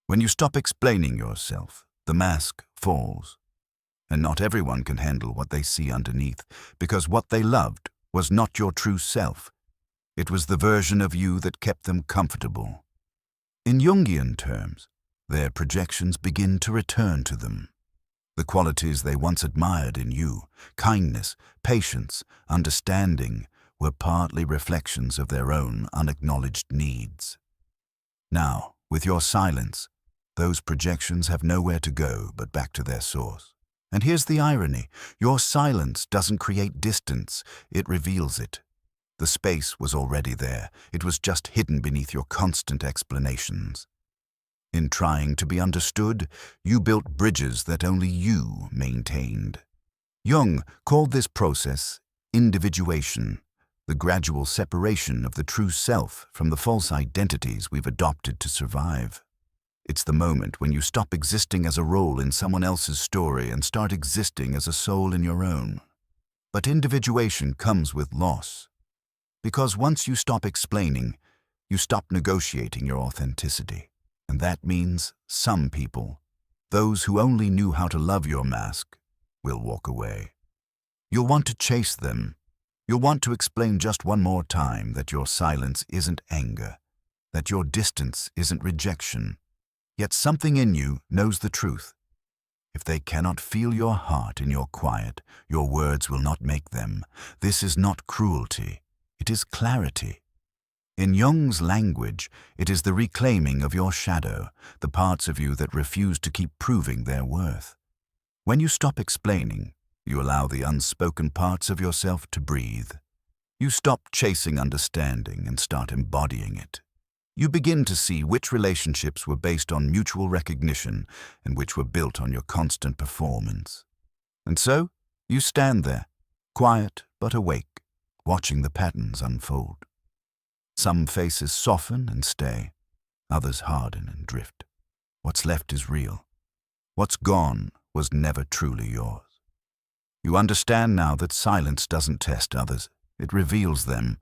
When you stop explaining yourself, the mask falls. And not everyone can handle what they see underneath, because what they loved was not your true self. It was the version of you that kept them comfortable. In Jungian terms, their projections begin to return to them. The qualities they once admired in you, kindness, patience, understanding, were partly reflections of their own unacknowledged needs. Now, with your silence, those projections have nowhere to go but back to their source. And here's the irony. Your silence doesn't create distance, it reveals it. The space was already there. It was just hidden beneath your constant explanations. In trying to be understood, you built bridges that only you maintained. Jung called this process individuation, the gradual separation of the true self from the false identities we've adopted to survive. It's the moment when you stop existing as a role in someone else's story and start existing as a soul in your own. But individuation comes with loss. Because once you stop explaining, you stop negotiating your authenticity. And that means some people, those who only knew how to love your mask, will walk away. You'll want to chase them. You'll want to explain just one more time that your silence isn't anger, that your distance isn't rejection. Yet something in you knows the truth. If they cannot feel your heart in your quiet, your words will not make them. This is not cruelty. It is clarity. In Jung's language, it is the reclaiming of your shadow, the parts of you that refuse to keep proving their worth. When you stop explaining, you allow the unspoken parts of yourself to breathe. You stop chasing understanding and start embodying it. You begin to see which relationships were based on mutual recognition and which were built on your constant performance. And so, you stand there, quiet but awake, watching the patterns unfold. Some faces soften and stay, others harden and drift. What's left is real. What's gone was never truly yours. You understand now that silence doesn't test others, it reveals them.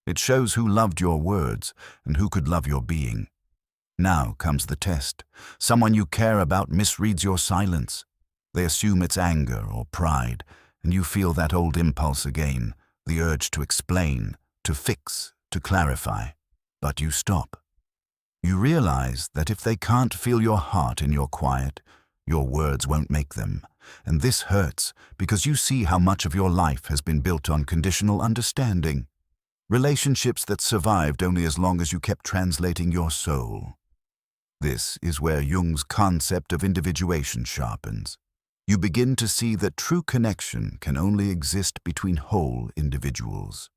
It shows who loved your words and who could love your being. Now comes the test. Someone you care about misreads your silence. They assume it's anger or pride, and you feel that old impulse again, the urge to explain, to fix, to clarify. But you stop. You realize that if they can't feel your heart in your quiet, your words won't make them. And this hurts because you see how much of your life has been built on conditional understanding. Relationships that survived only as long as you kept translating your soul. This is where Jung's concept of individuation sharpens. You begin to see that true connection can only exist between whole individuals.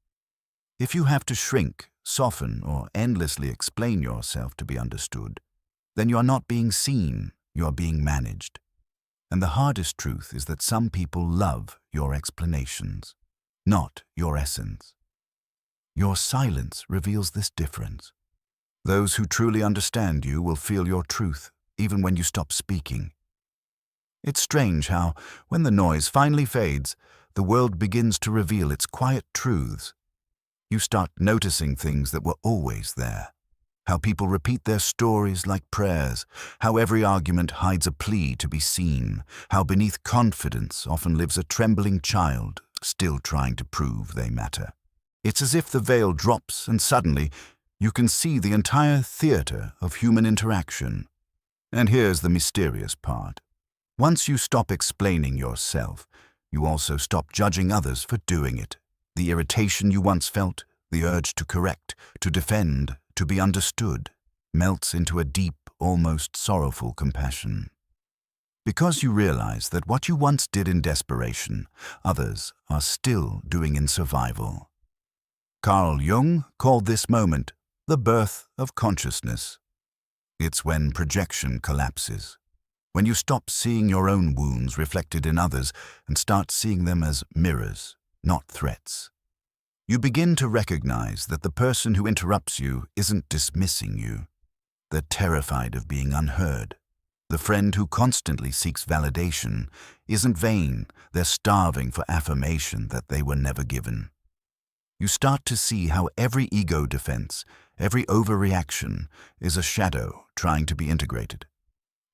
If you have to shrink, soften, or endlessly explain yourself to be understood, then you are not being seen, you are being managed. And the hardest truth is that some people love your explanations, not your essence. Your silence reveals this difference. Those who truly understand you will feel your truth, even when you stop speaking. It's strange how, when the noise finally fades, the world begins to reveal its quiet truths. You start noticing things that were always there. How people repeat their stories like prayers, how every argument hides a plea to be seen, how beneath confidence often lives a trembling child, still trying to prove they matter. It's as if the veil drops and suddenly you can see the entire theater of human interaction. And here's the mysterious part. Once you stop explaining yourself, you also stop judging others for doing it. The irritation you once felt, the urge to correct, to defend, to be understood, melts into a deep, almost sorrowful compassion. Because you realize that what you once did in desperation, others are still doing in survival. Carl Jung called this moment the birth of consciousness. It's when projection collapses, when you stop seeing your own wounds reflected in others and start seeing them as mirrors, not threats. You begin to recognize that the person who interrupts you isn't dismissing you. They're terrified of being unheard. The friend who constantly seeks validation isn't vain, they're starving for affirmation that they were never given. You start to see how every ego defense, every overreaction, is a shadow trying to be integrated.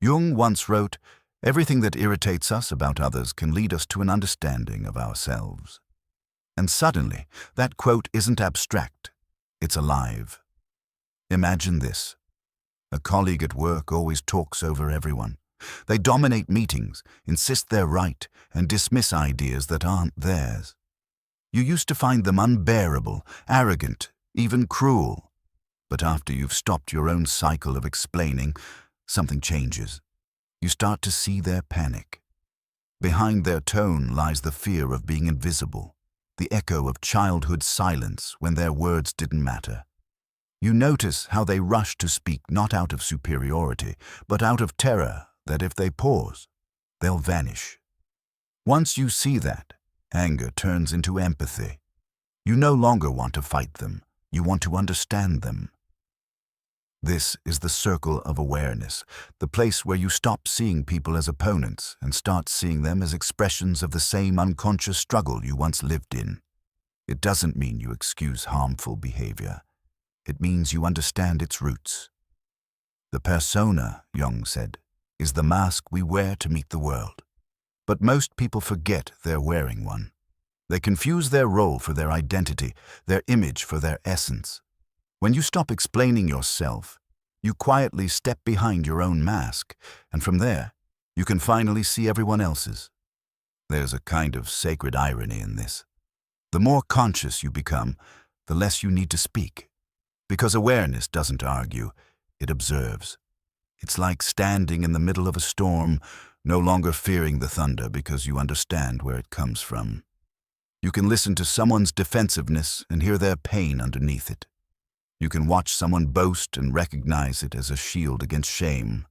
Jung once wrote, "Everything that irritates us about others can lead us to an understanding of ourselves." And suddenly, that quote isn't abstract, it's alive. Imagine this. A colleague at work always talks over everyone. They dominate meetings, insist they're right, and dismiss ideas that aren't theirs. You used to find them unbearable, arrogant, even cruel. But after you've stopped your own cycle of explaining, something changes. You start to see their panic. Behind their tone lies the fear of being invisible, the echo of childhood silence when their words didn't matter. You notice how they rush to speak not out of superiority, but out of terror that if they pause, they'll vanish. Once you see that, anger turns into empathy. You no longer want to fight them, you want to understand them. This is the circle of awareness, the place where you stop seeing people as opponents and start seeing them as expressions of the same unconscious struggle you once lived in. It doesn't mean you excuse harmful behavior. It means you understand its roots. The persona, Jung said, is the mask we wear to meet the world. But most people forget they're wearing one. They confuse their role for their identity, their image for their essence. When you stop explaining yourself, you quietly step behind your own mask, and from there, you can finally see everyone else's. There's a kind of sacred irony in this. The more conscious you become, the less you need to speak. Because awareness doesn't argue, it observes. It's like standing in the middle of a storm, no longer fearing the thunder because you understand where it comes from. You can listen to someone's defensiveness and hear their pain underneath it. You can watch someone boast and recognize it as a shield against shame.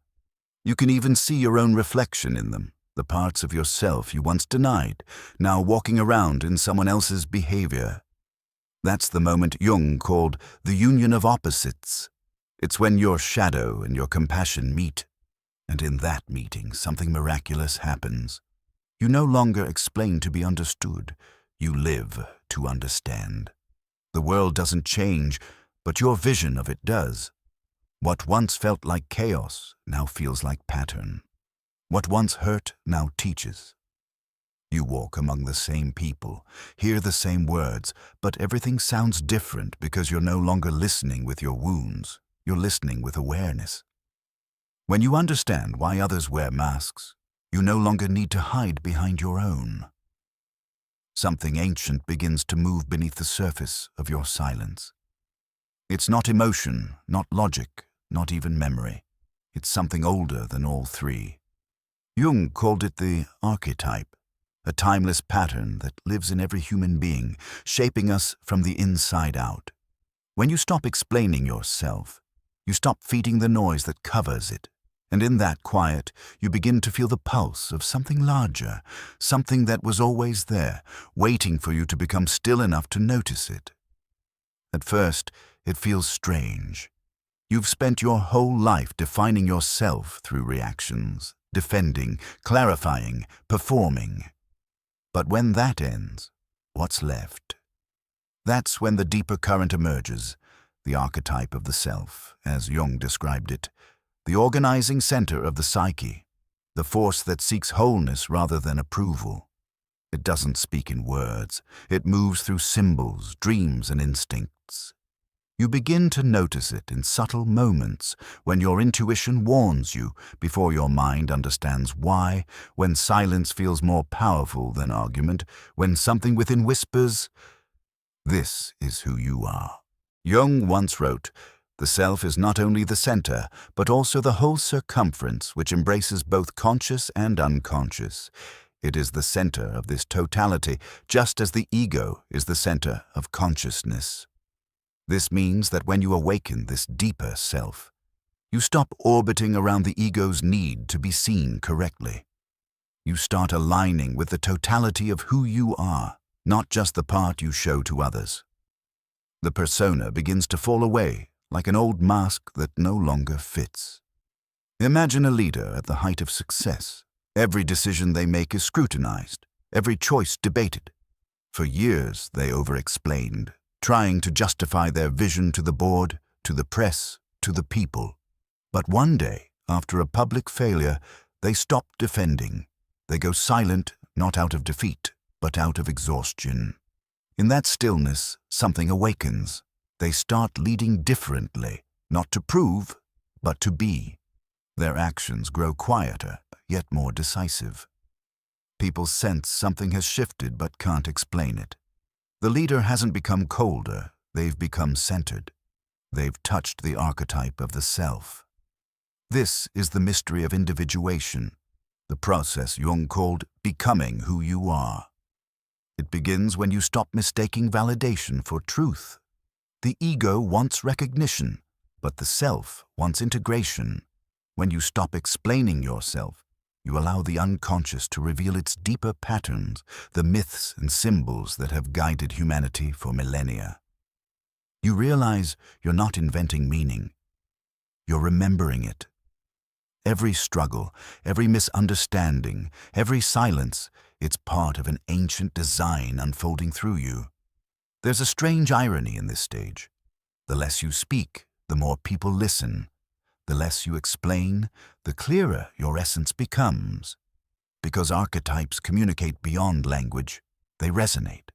You can even see your own reflection in them, the parts of yourself you once denied, now walking around in someone else's behavior. That's the moment Jung called the union of opposites. It's when your shadow and your compassion meet, and in that meeting something miraculous happens. You no longer explain to be understood, you live to understand. The world doesn't change, but your vision of it does. What once felt like chaos now feels like pattern. What once hurt now teaches. You walk among the same people, hear the same words, but everything sounds different because you're no longer listening with your wounds. You're listening with awareness. When you understand why others wear masks, you no longer need to hide behind your own. Something ancient begins to move beneath the surface of your silence. It's not emotion, not logic, not even memory. It's something older than all three. Jung called it the archetype. A timeless pattern that lives in every human being, shaping us from the inside out. When you stop explaining yourself, you stop feeding the noise that covers it, and in that quiet, you begin to feel the pulse of something larger, something that was always there, waiting for you to become still enough to notice it. At first, it feels strange. You've spent your whole life defining yourself through reactions, defending, clarifying, performing. But when that ends, what's left? That's when the deeper current emerges, the archetype of the self, as Jung described it, the organizing center of the psyche, the force that seeks wholeness rather than approval. It doesn't speak in words, it moves through symbols, dreams, and instincts. You begin to notice it in subtle moments, when your intuition warns you before your mind understands why, when silence feels more powerful than argument, when something within whispers, "This is who you are." Jung once wrote, The self is not only the center, but also the whole circumference which embraces both conscious and unconscious. It is the center of this totality, just as the ego is the center of consciousness. This means that when you awaken this deeper self, you stop orbiting around the ego's need to be seen correctly. You start aligning with the totality of who you are, not just the part you show to others. The persona begins to fall away like an old mask that no longer fits. Imagine a leader at the height of success. Every decision they make is scrutinized, every choice debated. For years they over-explained, trying to justify their vision to the board, to the press, to the people. But one day, after a public failure, they stop defending. They go silent, not out of defeat, but out of exhaustion. In that stillness, something awakens. They start leading differently, not to prove, but to be. Their actions grow quieter, yet more decisive. People sense something has shifted but can't explain it. The leader hasn't become colder, they've become centered. They've touched the archetype of the self. This is the mystery of individuation, the process Jung called becoming who you are. It begins when you stop mistaking validation for truth. The ego wants recognition, but the self wants integration. When you stop explaining yourself, you allow the unconscious to reveal its deeper patterns, the myths and symbols that have guided humanity for millennia. You realize you're not inventing meaning. You're remembering it. Every struggle, every misunderstanding, every silence, it's part of an ancient design unfolding through you. There's a strange irony in this stage. The less you speak, the more people listen. The less you explain, the clearer your essence becomes. Because archetypes communicate beyond language, they resonate.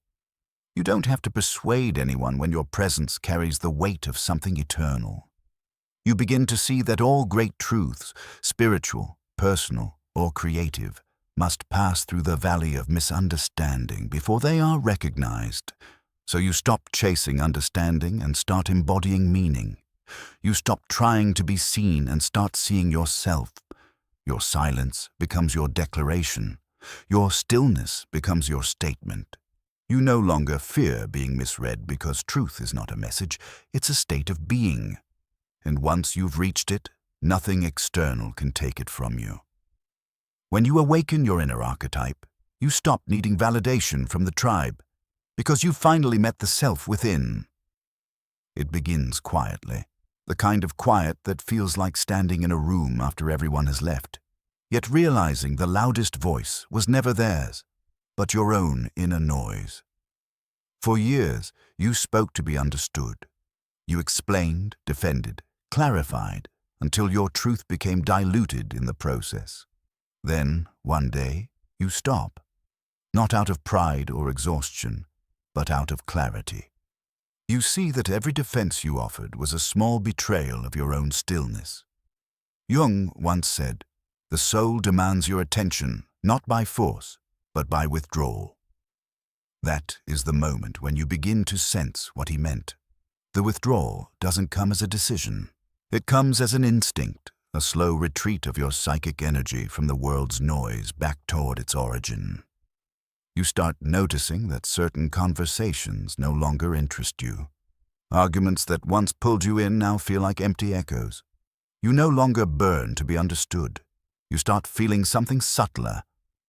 You don't have to persuade anyone when your presence carries the weight of something eternal. You begin to see that all great truths, spiritual, personal, or creative, must pass through the valley of misunderstanding before they are recognized. So you stop chasing understanding and start embodying meaning. You stop trying to be seen and start seeing yourself. Your silence becomes your declaration. Your stillness becomes your statement. You no longer fear being misread because truth is not a message, it's a state of being. And once you've reached it, nothing external can take it from you. When you awaken your inner archetype, you stop needing validation from the tribe, because you've finally met the self within. It begins quietly, the kind of quiet that feels like standing in a room after everyone has left, yet realizing the loudest voice was never theirs, but your own inner noise. For years, you spoke to be understood. You explained, defended, clarified, until your truth became diluted in the process. Then, one day, you stop, not out of pride or exhaustion, but out of clarity. You see that every defense you offered was a small betrayal of your own stillness. Jung once said, "The soul demands your attention, not by force, but by withdrawal." That is the moment when you begin to sense what he meant. The withdrawal doesn't come as a decision. It comes as an instinct, a slow retreat of your psychic energy from the world's noise back toward its origin. You start noticing that certain conversations no longer interest you. Arguments that once pulled you in now feel like empty echoes. You no longer burn to be understood. You start feeling something subtler,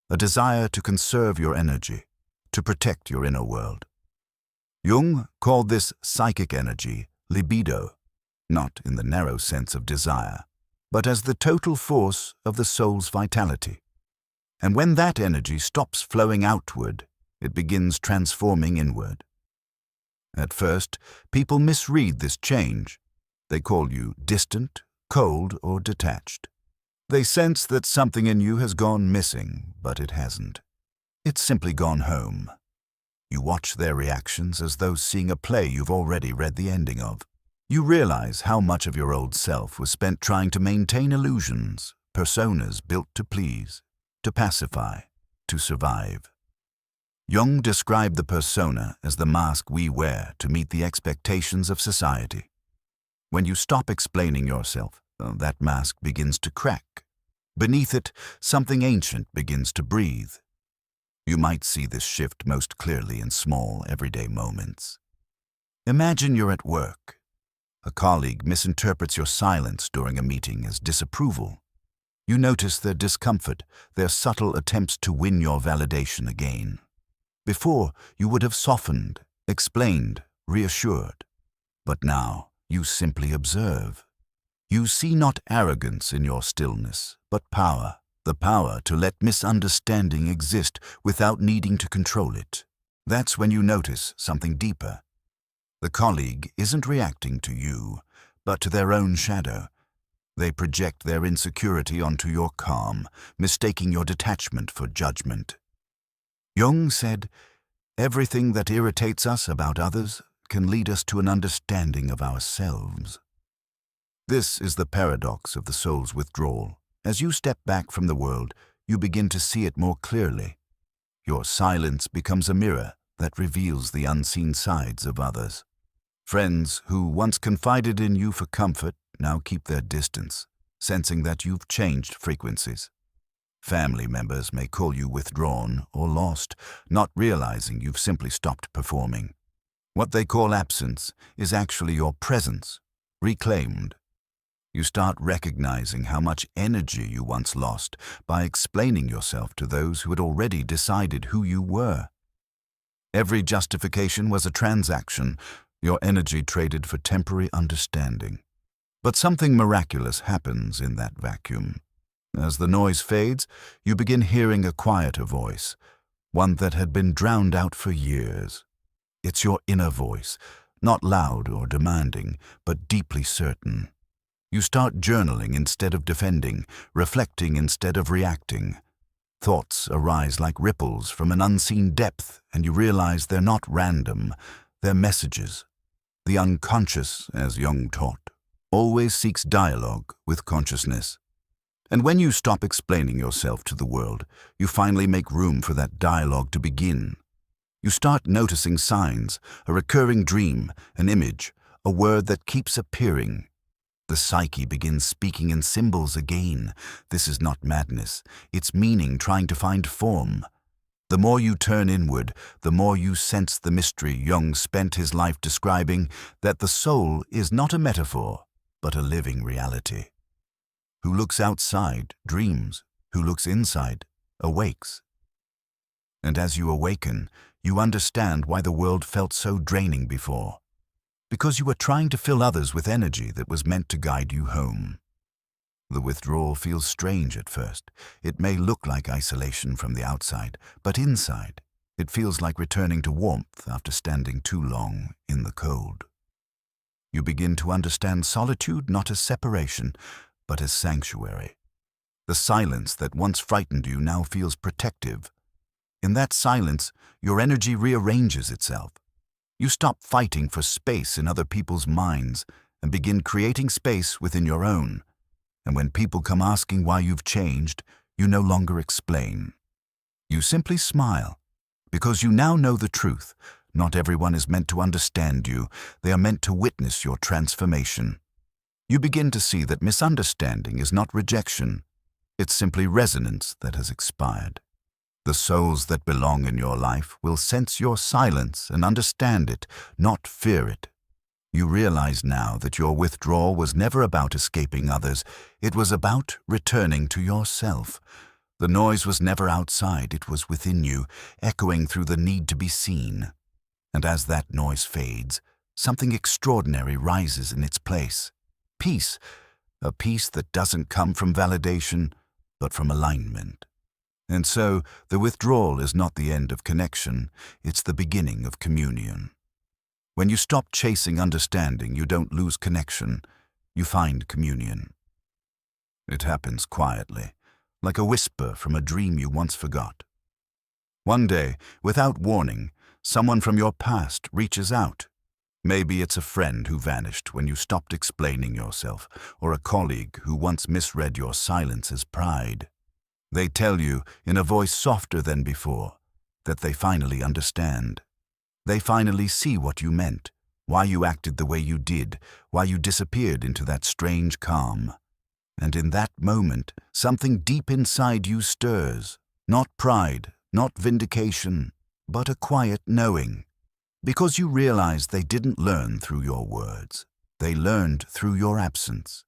a desire to conserve your energy, to protect your inner world. Jung called this psychic energy libido, not in the narrow sense of desire, but as the total force of the soul's vitality. And when that energy stops flowing outward, it begins transforming inward. At first, people misread this change. They call you distant, cold, or detached. They sense that something in you has gone missing, but it hasn't. It's simply gone home. You watch their reactions as though seeing a play you've already read the ending of. You realize how much of your old self was spent trying to maintain illusions, personas built to please, to pacify, to survive. Jung described the persona as the mask we wear to meet the expectations of society. When you stop explaining yourself, that mask begins to crack. Beneath it, something ancient begins to breathe. You might see this shift most clearly in small, everyday moments. Imagine you're at work. A colleague misinterprets your silence during a meeting as disapproval. You notice their discomfort, their subtle attempts to win your validation again. Before, you would have softened, explained, reassured. But now, you simply observe. You see not arrogance in your stillness, but power. The power to let misunderstanding exist without needing to control it. That's when you notice something deeper. The colleague isn't reacting to you, but to their own shadow. They project their insecurity onto your calm, mistaking your detachment for judgment. Jung said, "Everything that irritates us about others can lead us to an understanding of ourselves." This is the paradox of the soul's withdrawal. As you step back from the world, you begin to see it more clearly. Your silence becomes a mirror that reveals the unseen sides of others. Friends who once confided in you for comfort now keep their distance, sensing that you've changed frequencies. Family members may call you withdrawn or lost, not realizing you've simply stopped performing. What they call absence is actually your presence, reclaimed. You start recognizing how much energy you once lost by explaining yourself to those who had already decided who you were. Every justification was a transaction, your energy traded for temporary understanding. But something miraculous happens in that vacuum. As the noise fades, you begin hearing a quieter voice, one that had been drowned out for years. It's your inner voice, not loud or demanding, but deeply certain. You start journaling instead of defending, reflecting instead of reacting. Thoughts arise like ripples from an unseen depth, and you realize they're not random, they're messages. The unconscious, as Jung taught, always seeks dialogue with consciousness. And when you stop explaining yourself to the world, you finally make room for that dialogue to begin. You start noticing signs, a recurring dream, an image, a word that keeps appearing. The psyche begins speaking in symbols again. This is not madness, it's meaning trying to find form. The more you turn inward, the more you sense the mystery Jung spent his life describing, that the soul is not a metaphor, but a living reality. Who looks outside dreams, who looks inside awakes. And as you awaken, you understand why the world felt so draining before. Because you were trying to fill others with energy that was meant to guide you home. The withdrawal feels strange at first. It may look like isolation from the outside, but inside, it feels like returning to warmth after standing too long in the cold. You begin to understand solitude not as separation, but as sanctuary. The silence that once frightened you now feels protective. In that silence, your energy rearranges itself. You stop fighting for space in other people's minds and begin creating space within your own. And when people come asking why you've changed, you no longer explain. You simply smile, because you now know the truth. Not everyone is meant to understand you. They are meant to witness your transformation. You begin to see that misunderstanding is not rejection. It's simply resonance that has expired. The souls that belong in your life will sense your silence and understand it, not fear it. You realize now that your withdrawal was never about escaping others. It was about returning to yourself. The noise was never outside, it was within you, echoing through the need to be seen. And as that noise fades, something extraordinary rises in its place. Peace, a peace that doesn't come from validation, but from alignment. And so, the withdrawal is not the end of connection, it's the beginning of communion. When you stop chasing understanding, you don't lose connection, you find communion. It happens quietly, like a whisper from a dream you once forgot. One day, without warning, someone from your past reaches out. Maybe it's a friend who vanished when you stopped explaining yourself, or a colleague who once misread your silence as pride. They tell you, in a voice softer than before, that they finally understand. They finally see what you meant, why you acted the way you did, why you disappeared into that strange calm. And in that moment, something deep inside you stirs, not pride, not vindication, but a quiet knowing. Because you realize they didn't learn through your words. They learned through your absence.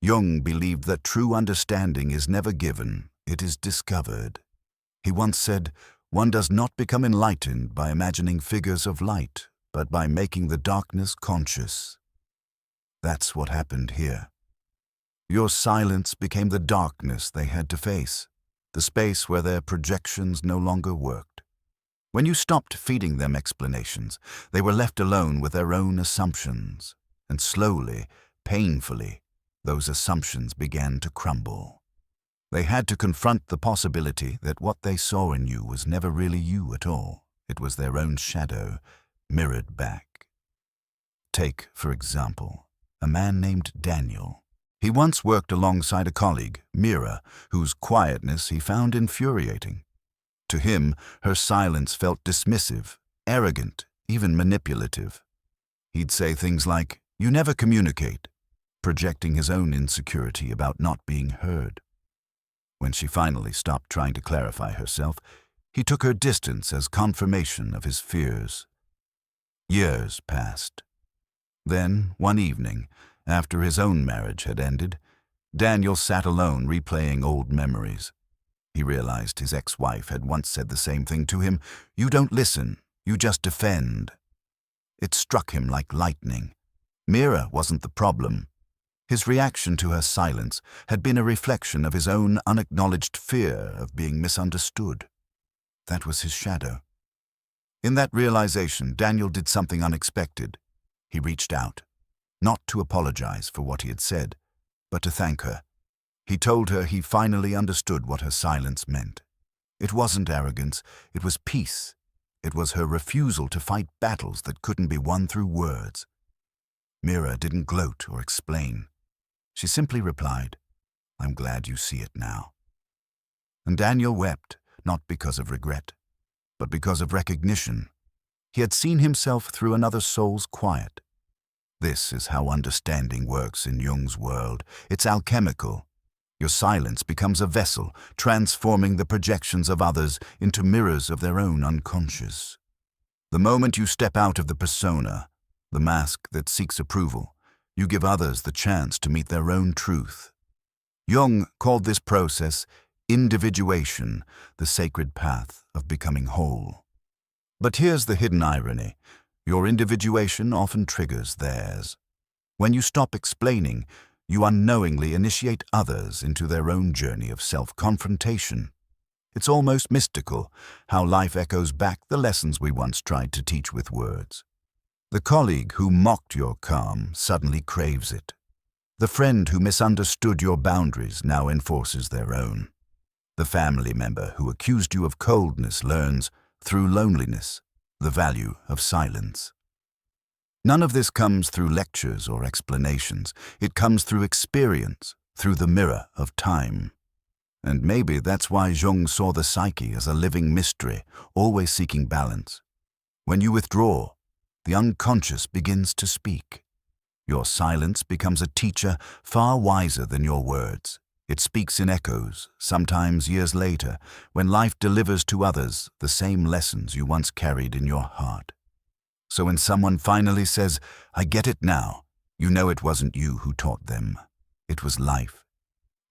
Jung believed that true understanding is never given, it is discovered. He once said, "One does not become enlightened by imagining figures of light, but by making the darkness conscious." That's what happened here. Your silence became the darkness they had to face, the space where their projections no longer worked. When you stopped feeding them explanations, they were left alone with their own assumptions, and slowly, painfully, those assumptions began to crumble. They had to confront the possibility that what they saw in you was never really you at all. It was their own shadow, mirrored back. Take, for example, a man named Daniel. He once worked alongside a colleague, Mira, whose quietness he found infuriating. To him, her silence felt dismissive, arrogant, even manipulative. He'd say things like, "You never communicate," projecting his own insecurity about not being heard. When she finally stopped trying to clarify herself, he took her distance as confirmation of his fears. Years passed. Then, one evening, after his own marriage had ended, Daniel sat alone replaying old memories. He realized his ex-wife had once said the same thing to him, "You don't listen, you just defend." It struck him like lightning. Mira wasn't the problem. His reaction to her silence had been a reflection of his own unacknowledged fear of being misunderstood. That was his shadow. In that realization, Daniel did something unexpected. He reached out, not to apologize for what he had said, but to thank her. He told her he finally understood what her silence meant. It wasn't arrogance, it was peace. It was her refusal to fight battles that couldn't be won through words. Mira didn't gloat or explain. She simply replied, "I'm glad you see it now." And Daniel wept, not because of regret, but because of recognition. He had seen himself through another soul's quiet. This is how understanding works in Jung's world. It's alchemical. Your silence becomes a vessel, transforming the projections of others into mirrors of their own unconscious. The moment you step out of the persona, the mask that seeks approval, you give others the chance to meet their own truth. Jung called this process individuation, the sacred path of becoming whole. But here's the hidden irony. Your individuation often triggers theirs. When you stop explaining, you unknowingly initiate others into their own journey of self-confrontation. It's almost mystical how life echoes back the lessons we once tried to teach with words. The colleague who mocked your calm suddenly craves it. The friend who misunderstood your boundaries now enforces their own. The family member who accused you of coldness learns, through loneliness, the value of silence. None of this comes through lectures or explanations. It comes through experience, through the mirror of time. And maybe that's why Jung saw the psyche as a living mystery, always seeking balance. When you withdraw, the unconscious begins to speak. Your silence becomes a teacher far wiser than your words. It speaks in echoes, sometimes years later, when life delivers to others the same lessons you once carried in your heart. So when someone finally says, "I get it now," you know it wasn't you who taught them. It was life.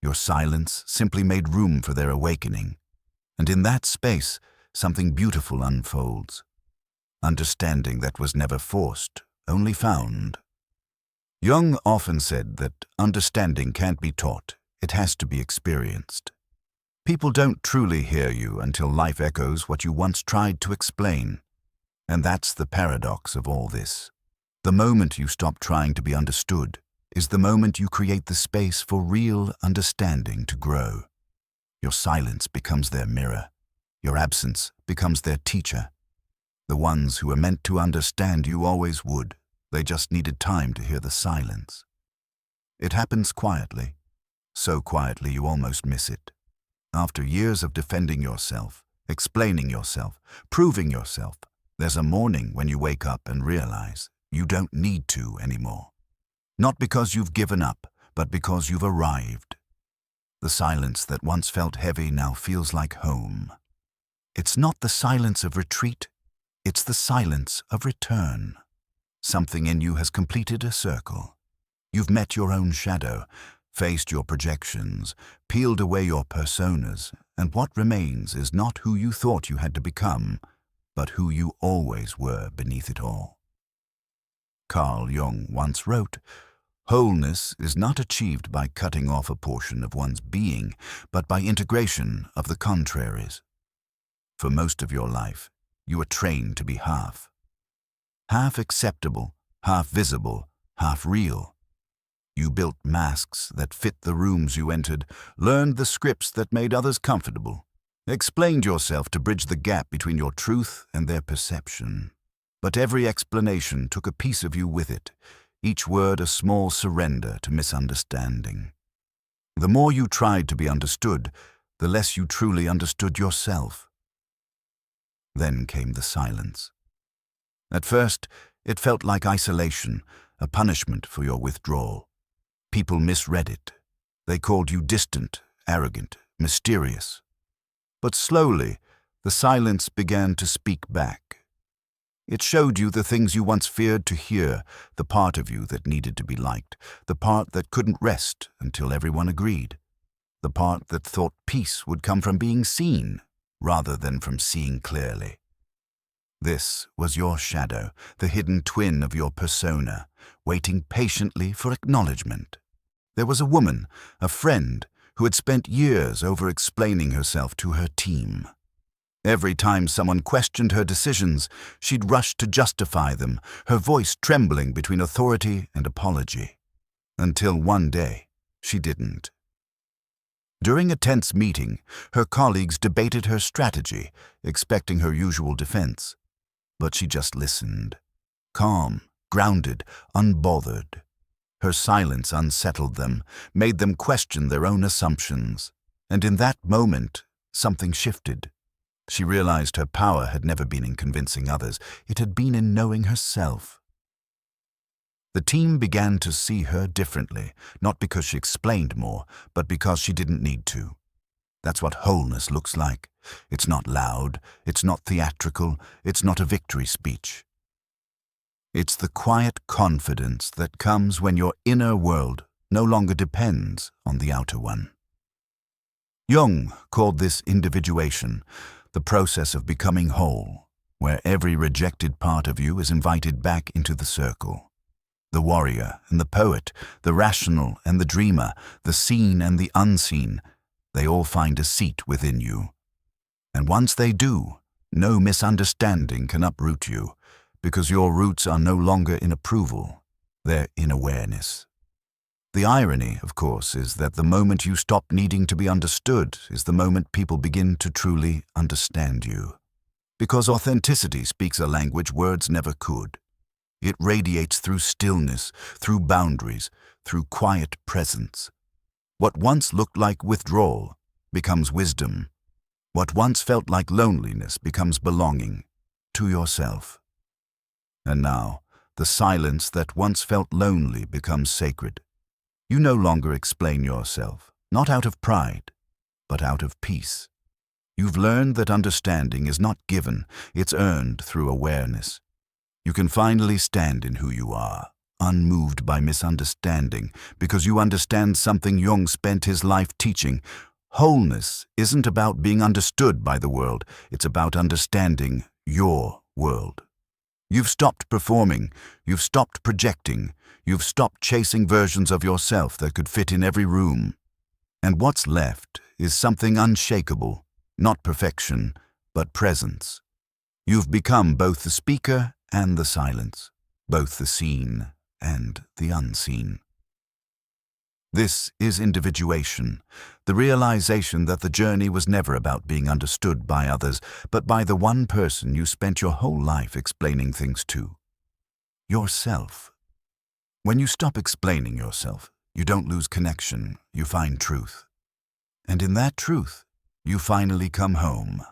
Your silence simply made room for their awakening. And in that space, something beautiful unfolds. Understanding that was never forced, only found. Jung often said that understanding can't be taught, it has to be experienced. People don't truly hear you until life echoes what you once tried to explain. And that's the paradox of all this. The moment you stop trying to be understood is the moment you create the space for real understanding to grow. Your silence becomes their mirror. Your absence becomes their teacher. The ones who were meant to understand you always would. They just needed time to hear the silence. It happens quietly, so quietly you almost miss it. After years of defending yourself, explaining yourself, proving yourself, there's a morning when you wake up and realize you don't need to anymore. Not because you've given up, but because you've arrived. The silence that once felt heavy now feels like home. It's not the silence of retreat, it's the silence of return. Something in you has completed a circle. You've met your own shadow, faced your projections, peeled away your personas, and what remains is not who you thought you had to become, but who you always were beneath it all. Carl Jung once wrote, "Wholeness is not achieved by cutting off a portion of one's being, but by integration of the contraries." For most of your life, you were trained to be half. Half acceptable, half visible, half real. You built masks that fit the rooms you entered, learned the scripts that made others comfortable, explained yourself to bridge the gap between your truth and their perception. But every explanation took a piece of you with it, each word a small surrender to misunderstanding. The more you tried to be understood, the less you truly understood yourself. Then came the silence. At first, it felt like isolation, a punishment for your withdrawal. People misread it. They called you distant, arrogant, mysterious. But slowly, the silence began to speak back. It showed you the things you once feared to hear, the part of you that needed to be liked, the part that couldn't rest until everyone agreed, the part that thought peace would come from being seen, rather than from seeing clearly. This was your shadow, the hidden twin of your persona, waiting patiently for acknowledgement. There was a woman, a friend, who had spent years over-explaining herself to her team. Every time someone questioned her decisions, she'd rush to justify them, her voice trembling between authority and apology. Until one day, she didn't. During a tense meeting, her colleagues debated her strategy, expecting her usual defense. But she just listened. Calm, grounded, unbothered. Her silence unsettled them, made them question their own assumptions. And in that moment, something shifted. She realized her power had never been in convincing others. It had been in knowing herself. The team began to see her differently, not because she explained more, but because she didn't need to. That's what wholeness looks like. It's not loud, it's not theatrical, it's not a victory speech. It's the quiet confidence that comes when your inner world no longer depends on the outer one. Jung called this individuation, the process of becoming whole, where every rejected part of you is invited back into the circle. The warrior and the poet, the rational and the dreamer, the seen and the unseen, they all find a seat within you. And once they do, no misunderstanding can uproot you, because your roots are no longer in approval, they're in awareness. The irony, of course, is that the moment you stop needing to be understood is the moment people begin to truly understand you. Because authenticity speaks a language words never could. It radiates through stillness, through boundaries, through quiet presence. What once looked like withdrawal becomes wisdom. What once felt like loneliness becomes belonging to yourself. And now, the silence that once felt lonely becomes sacred. You no longer explain yourself, not out of pride, but out of peace. You've learned that understanding is not given, it's earned through awareness. You can finally stand in who you are, unmoved by misunderstanding, because you understand something Jung spent his life teaching. Wholeness isn't about being understood by the world, it's about understanding your world. You've stopped performing, you've stopped projecting, you've stopped chasing versions of yourself that could fit in every room. And what's left is something unshakable, not perfection, but presence. You've become both the speaker and the silence, both the seen and the unseen. This is individuation, the realization that the journey was never about being understood by others, but by the one person you spent your whole life explaining things to, yourself. When you stop explaining yourself, you don't lose connection, you find truth. And in that truth, you finally come home.